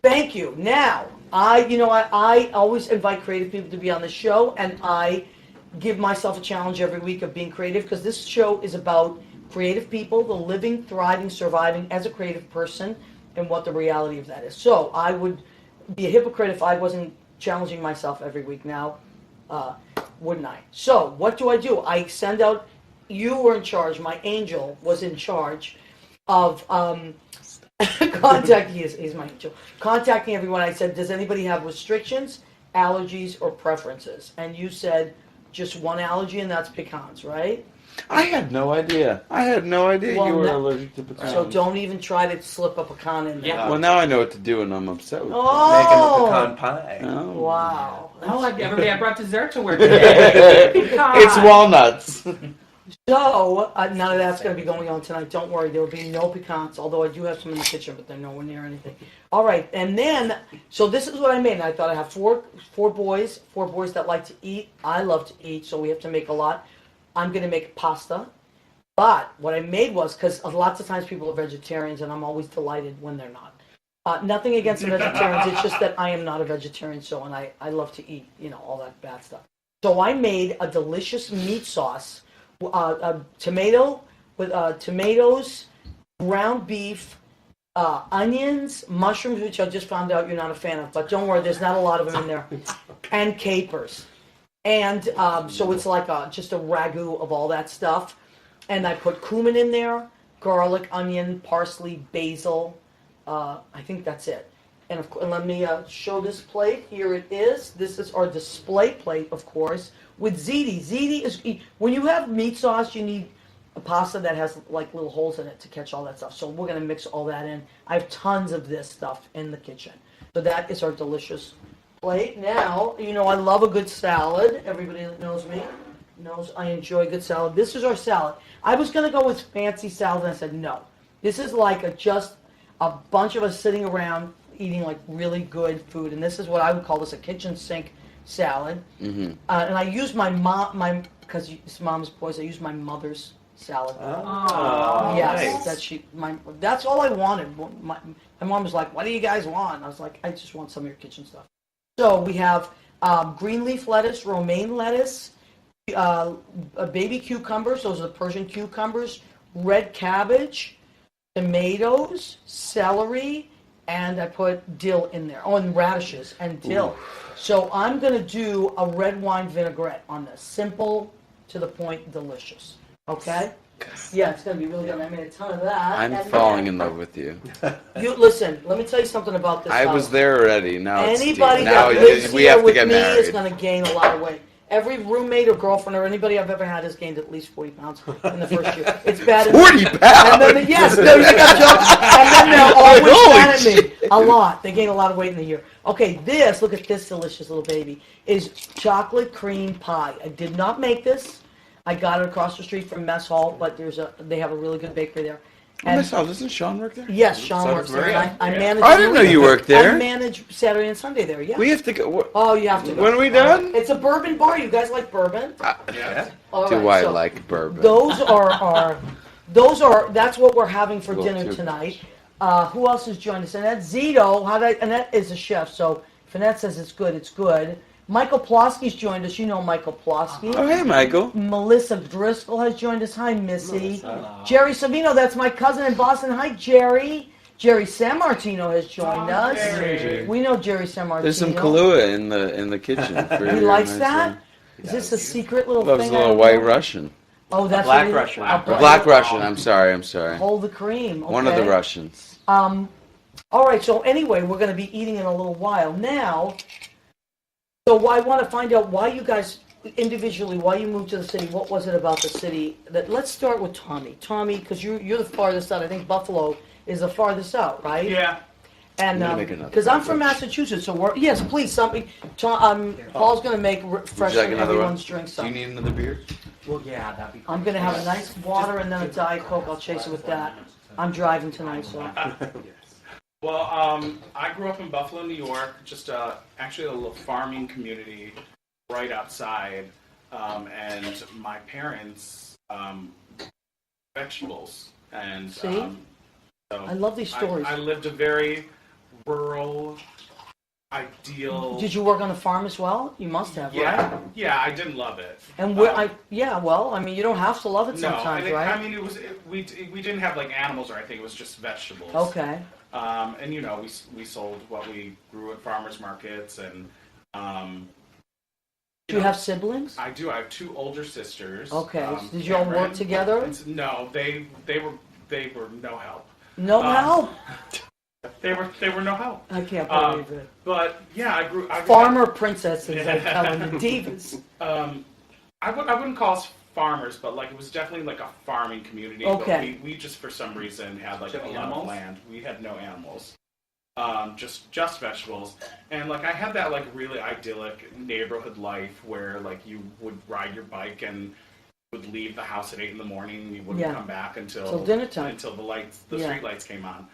thank you. Now, I always invite creative people to be on the show, and I give myself a challenge every week of being creative because this show is about creative people, the living, thriving, surviving as a creative person, and what the reality of that is. So I would be a hypocrite if I wasn't challenging myself every week now, wouldn't I? So what do? I send out, you were in charge, my angel was in charge of he's my angel, contacting everyone. I said, does anybody have restrictions, allergies, or preferences? And you said just one allergy, and that's pecans, right? I had no idea. Well, you were no- allergic to pecans. So don't even try to slip a pecan in there. Yeah. Well, now I know what to do, and I'm upset with Oh! Making a pecan pie. Oh. Wow. Oh, everybody, I brought dessert to work today. It's walnuts. So, none of that's going to be going on tonight. Don't worry, there will be no pecans, although I do have some in the kitchen, but they're nowhere near anything. All right, and then, so this is what I made, and I thought I have four boys that like to eat. I love to eat, so we have to make a lot. I'm going to make pasta, but what I made was, because lots of times people are vegetarians, and I'm always delighted when they're not. Nothing against the vegetarians, it's just that I am not a vegetarian, so, and I love to eat, all that bad stuff. So I made a delicious meat sauce, tomato with tomatoes, ground beef, onions, mushrooms, which I just found out you're not a fan of, but don't worry, there's not a lot of them in there, and capers. And so it's like just a ragu of all that stuff. And I put cumin in there, garlic, onion, parsley, basil. I think that's it. And let me show this plate. Here it is. This is our display plate, of course, with ziti. Ziti is, when you have meat sauce, you need a pasta that has like little holes in it to catch all that stuff. So we're going to mix all that in. I have tons of this stuff in the kitchen. So that is our delicious plate. Now, you know I love a good salad. Everybody that knows me knows I enjoy good salad. This is our salad. I was going to go with fancy salad, and I said no. This is like just a bunch of us sitting around eating like really good food, and this is what I would call this a kitchen sink salad. And I use my mom, because it's mom's boys, I use my mother's salad. Oh, Yes, nice. that's all I wanted. My mom was like, "What do you guys want?" And I was like, "I just want some of your kitchen stuff." So we have green leaf lettuce, romaine lettuce, baby cucumbers. Those are the Persian cucumbers. Red cabbage, tomatoes, celery, and I put dill in there. Oh, and radishes and dill. So I'm going to do a red wine vinaigrette on this. Simple, to the point, delicious. Okay? Yeah, it's going to be really good. I made a ton of that. I'm And falling then- in love with you. You listen, let me tell you something about this I house. was there already. Now it's Anybody now that lives we here have to with get me is married. going to gain a lot of weight. Every roommate or girlfriend or anybody I've ever had has gained at least 40 pounds in the first year. It's bad. 40 pounds? And then, yes, no, you got jokes. And then they're always mad at me. A lot. They gain a lot of weight in a year. Okay, look at this delicious little baby, is chocolate cream pie. I did not make this. I got it across the street from Mess Hall, but they have a really good bakery there. Oh, Miss Hall, doesn't Sean work there? Yes, Sean So works does there. Maria. And I manage. I didn't know you worked there. I manage Saturday and Sunday there. Yeah. We have to go. Oh, you have to go. When are we done? It's a bourbon bar. You guys like bourbon? Yeah. All Do right, I so like bourbon? that's what we're having for Well, dinner too. tonight. Who else has joined us? Annette Zito. Annette is a chef, so if Annette says it's good, it's good. Michael Plosky's joined us. You know Michael Plosky. Oh, hey, Michael. Melissa Driscoll has joined us. Hi, Missy. Jerry Savino, that's my cousin in Boston. Hi, Jerry. Jerry Sammartino has joined us. Jerry. We know Jerry Sammartino. There's some Kahlua in the kitchen. For He your likes nice, that? Is this a secret little Loves thing? a I little don't white know? Russian. Oh, that's Black what he- Russian. a Black Russian. I'm sorry. Hold the cream. One of the okay. Russians. All right, so anyway, we're going to be eating in a little while. Now, so I want to find out why you guys, individually, why you moved to the city. What was it about the city? Let's start with Tommy. Tommy, because you're the farthest out. I think Buffalo is the farthest out, right? Yeah. And I'm gonna make another because I'm from sandwich. Massachusetts, so yes, please, something. Paul's going to make Would fresh you like another one? everyone's drinks Do you up. need another beer? Well, yeah, that'd be. I'm going to have a nice water and then a Diet Coke. I'll chase it with that. I'm driving tonight, so. Well, I grew up in Buffalo, New York, just actually a little farming community right outside, and my parents vegetables, and See? so I love these stories. I lived a very rural, ideal. Did you work on the farm as well? You must have, right? Yeah, I didn't love it. And well, I mean, you don't have to love it sometimes, no, right? I mean, we didn't have like animals or anything. It was just vegetables. Okay. And you know, we sold what we grew at farmers markets, and Do you have siblings? I do. I have two older sisters. Okay. Did you all work Cameron together? and- No, they were no help. No help. They were no help. I can't Um, believe it. But yeah, I grew. Farmer princesses, I'm telling you, divas. I wouldn't call us farmers, but like it was definitely like a farming community. Okay. But we just for some reason had like Do you a have lot of animals? land. We had no animals. Just vegetables. And like I had that like really idyllic neighborhood life where like you would ride your bike and would leave the house at 8 in the morning and you wouldn't Yeah. come back until Till dinner time. until the Yeah. street lights came on.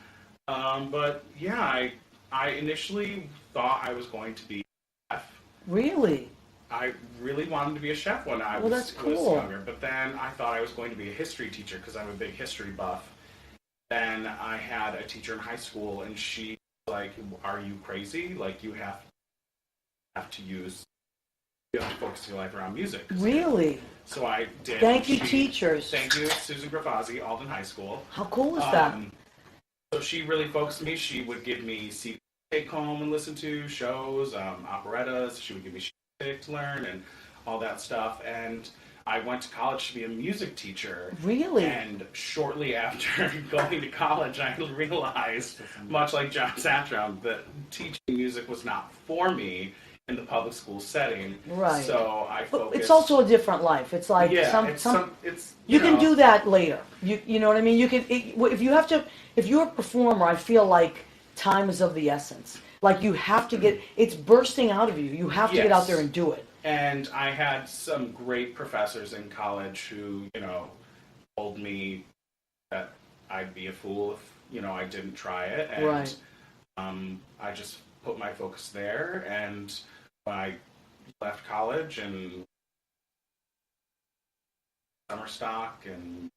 But yeah, I initially thought I was going to be a chef. Really? I really wanted to be a chef when I Well, was, that's cool. was younger, but then I thought I was going to be a history teacher because I'm a big history buff. Then I had a teacher in high school, and she was like, "Are you crazy? Like you have to focus your life around music." Really? So I did. Thank you, teachers. Thank you, Susan Gravazzi, Alden High School. How cool is that? So she really focused me. She would give me CDs to take home and listen to, shows, operettas. She would give me music to learn, and all that stuff, and I went to college to be a music teacher. Really? And shortly after going to college, I realized, much like John Satcham, that teaching music was not for me in the public school setting. Right. So I But focused. it's also a different life. It's like it's you can know. do that later. You know what I mean? You can if you have to. If you're a performer, I feel like time is of the essence. Like you have to get. It's bursting out of you. You have to get out Yes. there and do it. And I had some great professors in college who, told me that I'd be a fool if, I didn't try it. And Right. I just put my focus there. And when I left college and summer stock and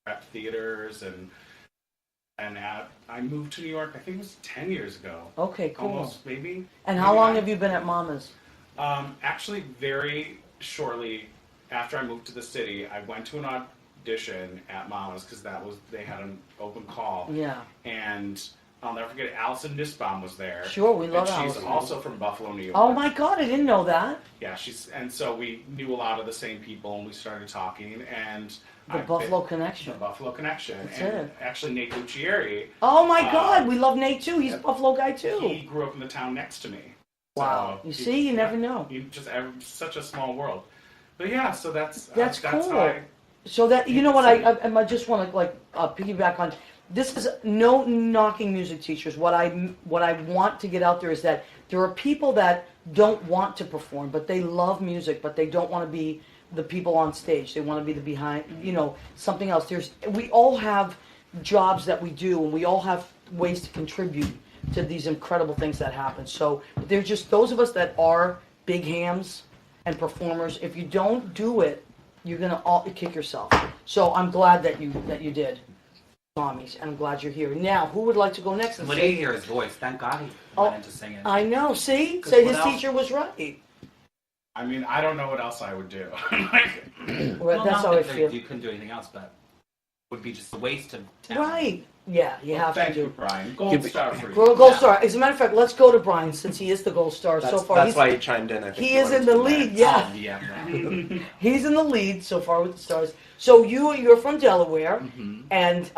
rep theaters and I moved to New York, I think it was 10 years ago. Okay, cool. Almost, maybe. And how long have you been at Mama's? Actually, very shortly after I moved to the city, I went to an audition at Mama's because they had an open call. Yeah. And I'll never forget, Allison Nussbaum was there. Sure, we love and she's Allison. also from Buffalo, New York. Oh my God, I didn't know that. Yeah, and so we knew a lot of the same people, and we started talking, and The Buffalo Connection. The Buffalo Connection. That's and it. actually, Nate Luccieri. Oh my God, we love Nate too. He's a Buffalo guy too. He grew up in the town next to me. Wow. So You see, you never know. Such a small world. But yeah, so that's cool. how So that you know what I just want to piggyback on. This is no knocking music teachers. What I want to get out there is that there are people that don't want to perform, but they love music, but they don't want to be the people on stage. They want to be the behind, something else. We all have jobs that we do, and we all have ways to contribute to these incredible things that happen. So there's just those of us that are big hams and performers. If you don't do it, you're gonna kick yourself. So I'm glad that you did, Tommy, and I'm glad you're here. Now, who would like to go next? And When say, you hear his voice, thank God he Oh, went into singing. I know. See, Because say what his else? teacher was right. I mean, I don't know what else I would do. Well, that's not how I that feel. You couldn't do anything else, but it would be just a waste of time. Right. Yeah, you have Thank to you, do. Brian. Gold star for you. Gold star. As a matter of fact, let's go to Brian since he is the gold star so far. That's why he chimed in. I think He is in the lead. Yeah. Oh, yeah. He's in the lead so far with the stars. So you're from Delaware, and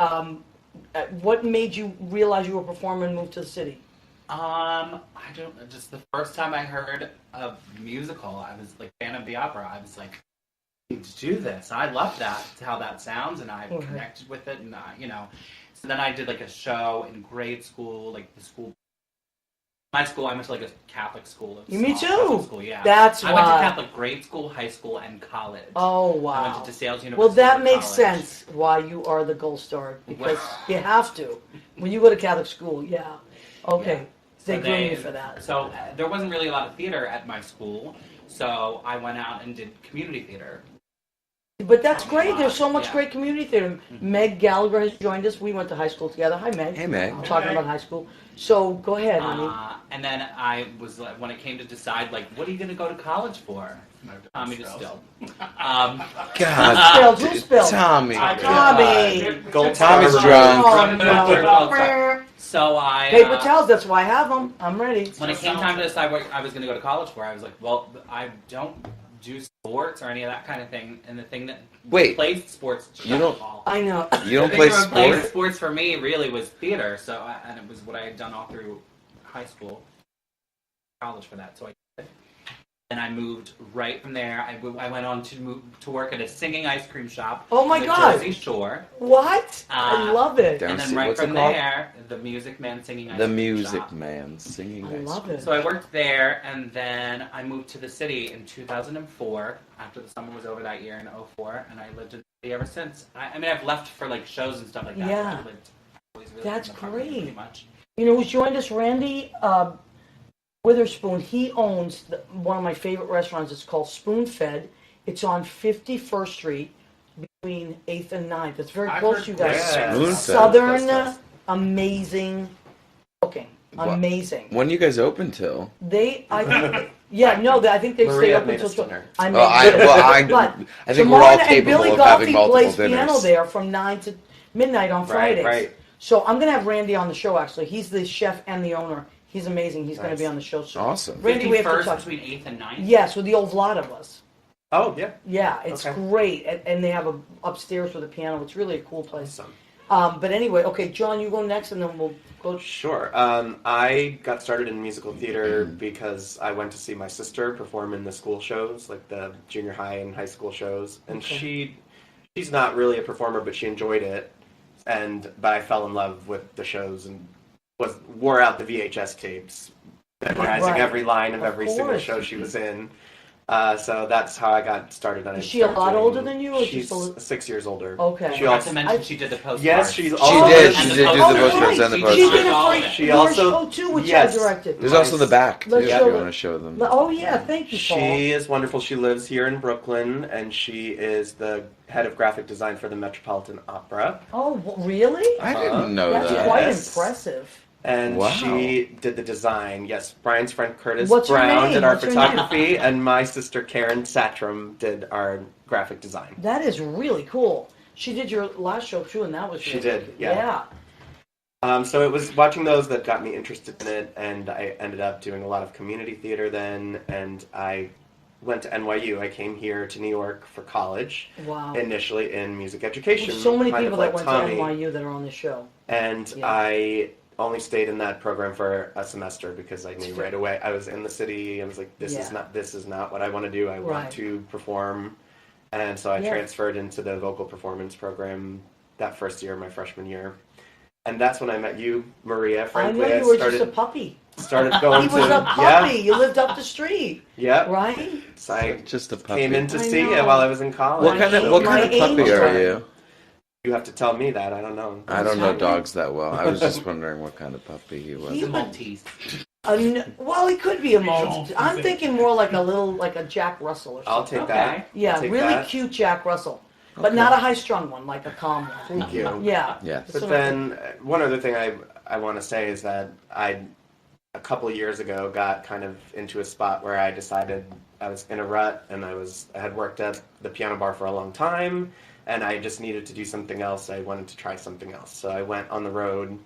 what made you realize you were performing and move to the city? I don't know. Just the first time I heard a musical, I was like fan of the opera. I was like, I need to do this. I love that, how that sounds, and I Okay. connected with it, and So then I did like a show in grade school, like the school. My school, I went to like a Catholic school. You, me small too. Catholic school, yeah. That's I went to why. Catholic grade school, high school, and college. Oh I wow. went to DeSales University. Well, that for makes college. sense why you are the gold star because you have to when you go to Catholic school. Yeah. Okay. Yeah. They So groom you for that. So there wasn't really a lot of theater at my school, so I went out and did community theater. But that's great. There's so much Yeah. great community theater. Meg Gallagher has joined us. We went to high school together. Hi, Meg. Hey, Meg. I'm talking about high school. So go ahead, honey. And then I was like, when it came to decide, like, what are you going to go to college for? Tommy Distilled. God, Spilled. Who spilled? Tommy. Tommy. Tommy's drunk. Oh, no. So I. Paper towels. That's why I have them. I'm ready. When it came time to decide what I was going to go to college for, I was like, well, I don't do sports or any of that kind of thing. And the thing that Wait. played sports, You don't- all. I know. You don't The play thing that played sports? sports for me really was theater. So and it was what I had done all through high school, college for that. So I did. And I moved right from there. I went on to work at a singing ice cream shop. Oh my on the God. Jersey Shore. What? I love it. Down- And then see, right what's from it called? there, the Music Man singing ice The cream Music shop. Man singing. I ice love cream. it. So I worked there, and then I moved to the city in 2004. After the summer was over that year in 2004, and I lived in the city ever since. I mean, I've left for like shows and stuff like that. Yeah. but I've lived always really That's in the apartment great. Pretty much. You know who's joined us? Randy Witherspoon. He owns one of my favorite restaurants. It's called Spoon Fed. It's on 51st Street between 8th and 9th. It's very I've close heard to you guys. great Spoon things. Fed. Southern, That's nice. amazing cooking. What? Amazing. When you guys open till? I think they stay Maria up made until us dinner. I Well, but I think we're all Simona and capable Billy of having Goffey multiple plays dinners. piano there from 9 to midnight on Fridays. Right. So I'm gonna have Randy on the show. Actually, he's the chef and the owner. He's amazing. He's going to Nice. be on the show soon. Awesome. Randy, we have to 51st talk. between 8th and 9th. Yes, with the old Vlada was. Oh, yeah. Yeah, it's Okay. great, and they have a upstairs with a piano. It's really a cool place. Awesome. But anyway, okay, John, you go next, and then we'll go. Sure. I got started in musical theater because I went to see my sister perform in the school shows, like the junior high and high school shows, and Okay. she's not really a performer, but she enjoyed it, but I fell in love with the shows and wore out the VHS tapes, memorizing Right. every line of Of every single course. show she was in. So that's how I got started on it. Is she a lot older than you, or She's just a little- 6 years older. Okay. She Forgot also to mention she did the postcards. Yes, she's She also did. And She the did do the postcards. postcards and the She She did did postcards. all it of for it. She your also- show too, which yes. I directed. There's also the back, Let's too, show if you the- want to show them. Oh yeah, thank you, Paul. She is wonderful. She lives here in Brooklyn, and she is the head of graphic design for the Metropolitan Opera. Oh, really? I didn't know That's that. quite Yes. impressive. And Wow. she did the design. Yes, Brian's friend Curtis What's her Brown name? did our What's her name? photography, and my sister Karen Satram did our graphic design. That is really cool. She did your last show too, and that was She really did, good. yeah. So it was watching those that got me interested in it, and I ended up doing a lot of community theater then, and I went to NYU. I came here to New York for college, Wow. initially in music education. There's so many kind of people like that went Tommy. to NYU that are on the show. And Yeah. I only stayed in that program for a semester because I knew right away I was in the city. I was like, this is not what I want to do. I Right. want to perform, and so I Yeah. transferred into the vocal performance program that first year, my freshman year, and that's when I met you, Maria. I Frankly, know you were just a puppy. started going He to was a puppy. You lived up the street, yeah. right? So I Just a puppy. came in to I see know. you while I was in college. What kind of puppy angel. are you? You have to tell me that. I don't know. I don't know dogs that well. I was just wondering what kind of puppy he was. He's a Maltese. Well, he could be a Maltese. I'm thinking more like a Jack Russell or something. I'll take that. Yeah, I'll take really that. cute Jack Russell, but not a high-strung one, like a calm one. Thank you. Yeah. Yes. But then one other thing I want to say is that I, a couple of years ago, got kind of into a spot where I decided I was in a rut, and I had worked at the piano bar for a long time, and I just needed to do something else. I wanted to try something else, so I went on the road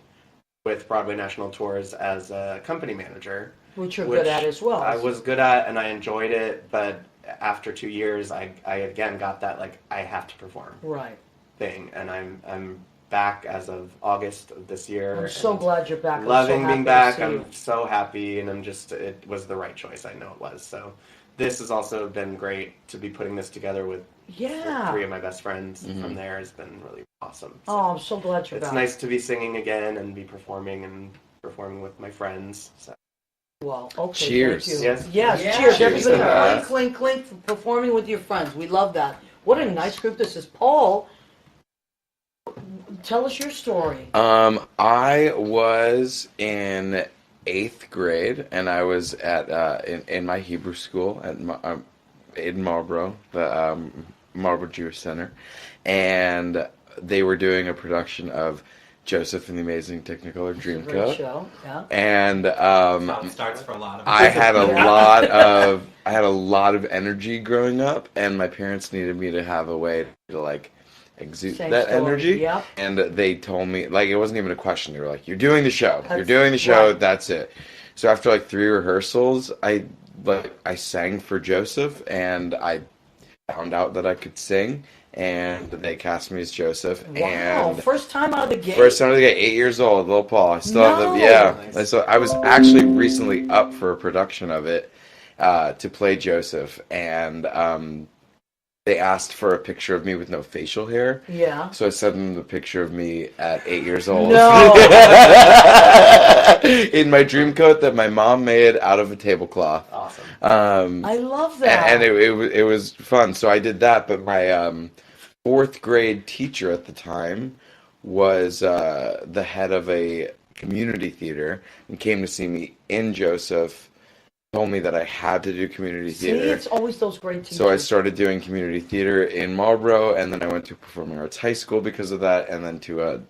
with Broadway National Tours as a company manager. Which you're good at as well. I was good at, and I enjoyed it, but after 2 years, I again got that like I have to perform Right. thing, and I'm back as of August of this year. I'm so and glad you're back. I'm loving so being happy to back. see you. I'm so happy, and it was the right choice. I know it was. So this has also been great to be putting this together with Yeah. 3 of my best friends from there has been really awesome. So Oh, I'm so glad you're it's back. nice to be singing again and be performing with my friends. So. Well, okay. Cheers. Thank you. Yes. Yes. Yeah. Cheers. Cheers to Everybody, that. clink, clink, clink, for performing with your friends. We love that. What a nice group this is. Paul, tell us your story. I was in 8th grade, and I was at in my Hebrew school at in Marlboro, the Marlboro Jewish Center, and they were doing a production of Joseph and the Amazing Technicolor Great Dreamcoat, show. Yeah. and That's how it starts for a lot of I had a Yeah. lot of energy growing up, and my parents needed me to have a way to like exude Same that story. energy. Yep. And they told me, like, it wasn't even a question. They were like, "You're doing the show. You're That's doing the show. right. That's it." So after like 3 rehearsals, I sang for Joseph, and I found out that I could sing, and they cast me as Joseph. Wow. And First time out of the gate. first time I get 8 years old, little Paul. I still have No. the yeah. Nice. So I was actually recently up for a production of it to play Joseph, and they asked for a picture of me with no facial hair. Yeah. So I sent them the picture of me at 8 years old. No. In my dream coat that my mom made out of a tablecloth. Awesome. I love that. And it was fun. So I did that, but my 4th grade teacher at the time was the head of a community theater and came to see me in Joseph, told me that I had to do community See, theater. it's always those great teachers. So I started doing community theater in Marlboro, and then I went to Performing Arts High School because of that, and then to a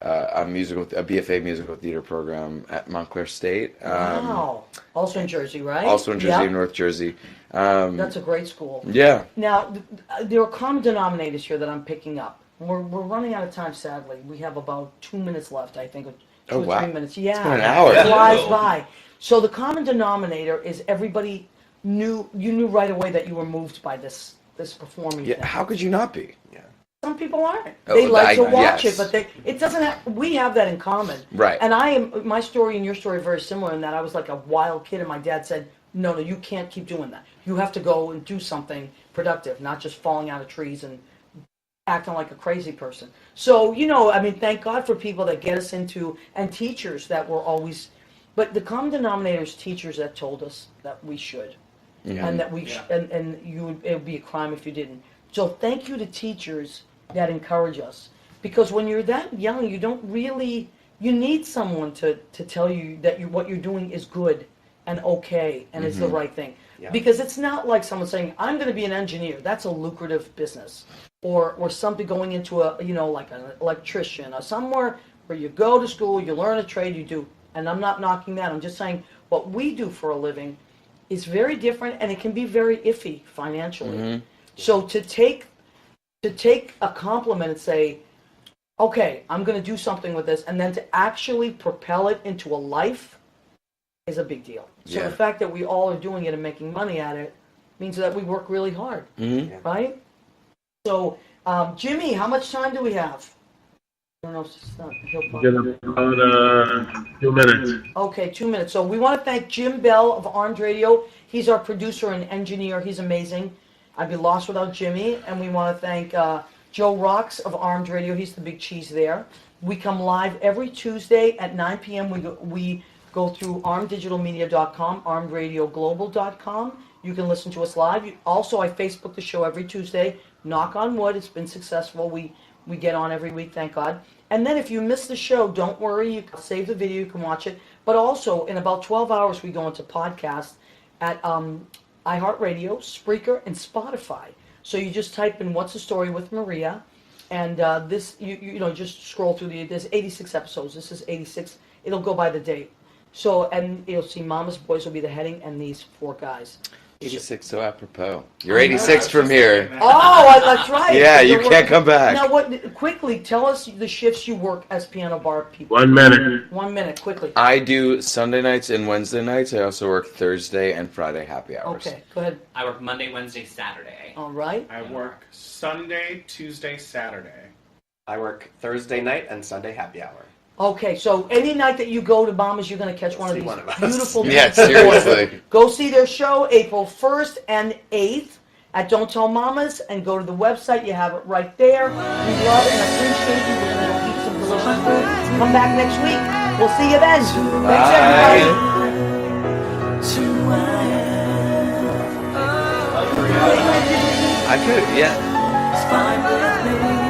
BFA musical theater program at Montclair State. Wow. Also in Jersey, right? Also in Jersey, Yep. North Jersey. That's a great school. Yeah. Now, there are common denominators here that I'm picking up. We're running out of time, sadly. We have about 2 minutes left, I think, or 2 Oh, or wow. 3 minutes. Yeah. It's been an hour. It flies Yeah. by. So the common denominator is everybody you knew right away that you were moved by this performing Yeah, thing. how could you not be? Some people aren't. Oh, They like to watch yes. it, but it doesn't have, we have that in common. Right. And my story and your story are very similar in that I was like a wild kid and my dad said, no, you can't keep doing that. You have to go and do something productive, not just falling out of trees and acting like a crazy person. So, thank God for people that get us into, and teachers that were always, but the common denominator is teachers that told us that we should. And that we it would be a crime if you didn't. So thank you to teachers that encourage us, because when you're that young, you don't really, you need someone to tell you that what you're doing is good and okay and is the right thing. Yeah. Because it's not like someone saying, I'm going to be an engineer. That's a lucrative business. Or something going into like an electrician or somewhere where you go to school, you learn a trade, you do. And I'm not knocking that. I'm just saying what we do for a living is very different, and it can be very iffy financially. So to take a compliment and say, okay, I'm going to do something with this, and then to actually propel it into a life is a big deal. So the fact that we all are doing it and making money at it means that we work really hard, right? So, Jimmy, how much time do we have? I don't know if it's not. About 2 minutes. Okay, 2 minutes. So we want to thank Jim Bell of Armed Radio. He's our producer and engineer. He's amazing. I'd be lost without Jimmy. And we want to thank Joe Rocks of Armed Radio. He's the big cheese there. We come live every Tuesday at 9 p.m. We go through armeddigitalmedia.com, armedradioglobal.com. You can listen to us live. Also, I Facebook the show every Tuesday. Knock on wood, it's been successful. We get on every week, thank God. And then if you miss the show, don't worry. You can save the video, you can watch it. But also, in about 12 hours, we go into podcast at iHeartRadio, Spreaker, and Spotify. So you just type in What's the Story with Maria, and this, just scroll through there's 86 episodes. This is 86. It'll go by the date. So, and you'll see Mama's Boys will be the heading, and these 4 guys. 86, so apropos. You're 86 from here. Oh, that's right. Yeah, you can't come back. Now, quickly, tell us the shifts you work as piano bar people. 1 minute. 1 minute, quickly. I do Sunday nights and Wednesday nights. I also work Thursday and Friday happy hours. Okay, go ahead. I work Monday, Wednesday, Saturday. All right. I work Sunday, Tuesday, Saturday. I work Thursday night and Sunday happy hour. Okay, so any night that you go to Mama's, you're going to catch one of See these one of us. beautiful Yeah, beautiful seriously. boys. Go see their show April 1st and 8th at Don't Tell Mamas, and go to the website. You have it right there. We love and appreciate you. We're going to go eat some delicious food. Come back next week. We'll see you then. Thanks, everybody. I could, yeah. It's fine with me.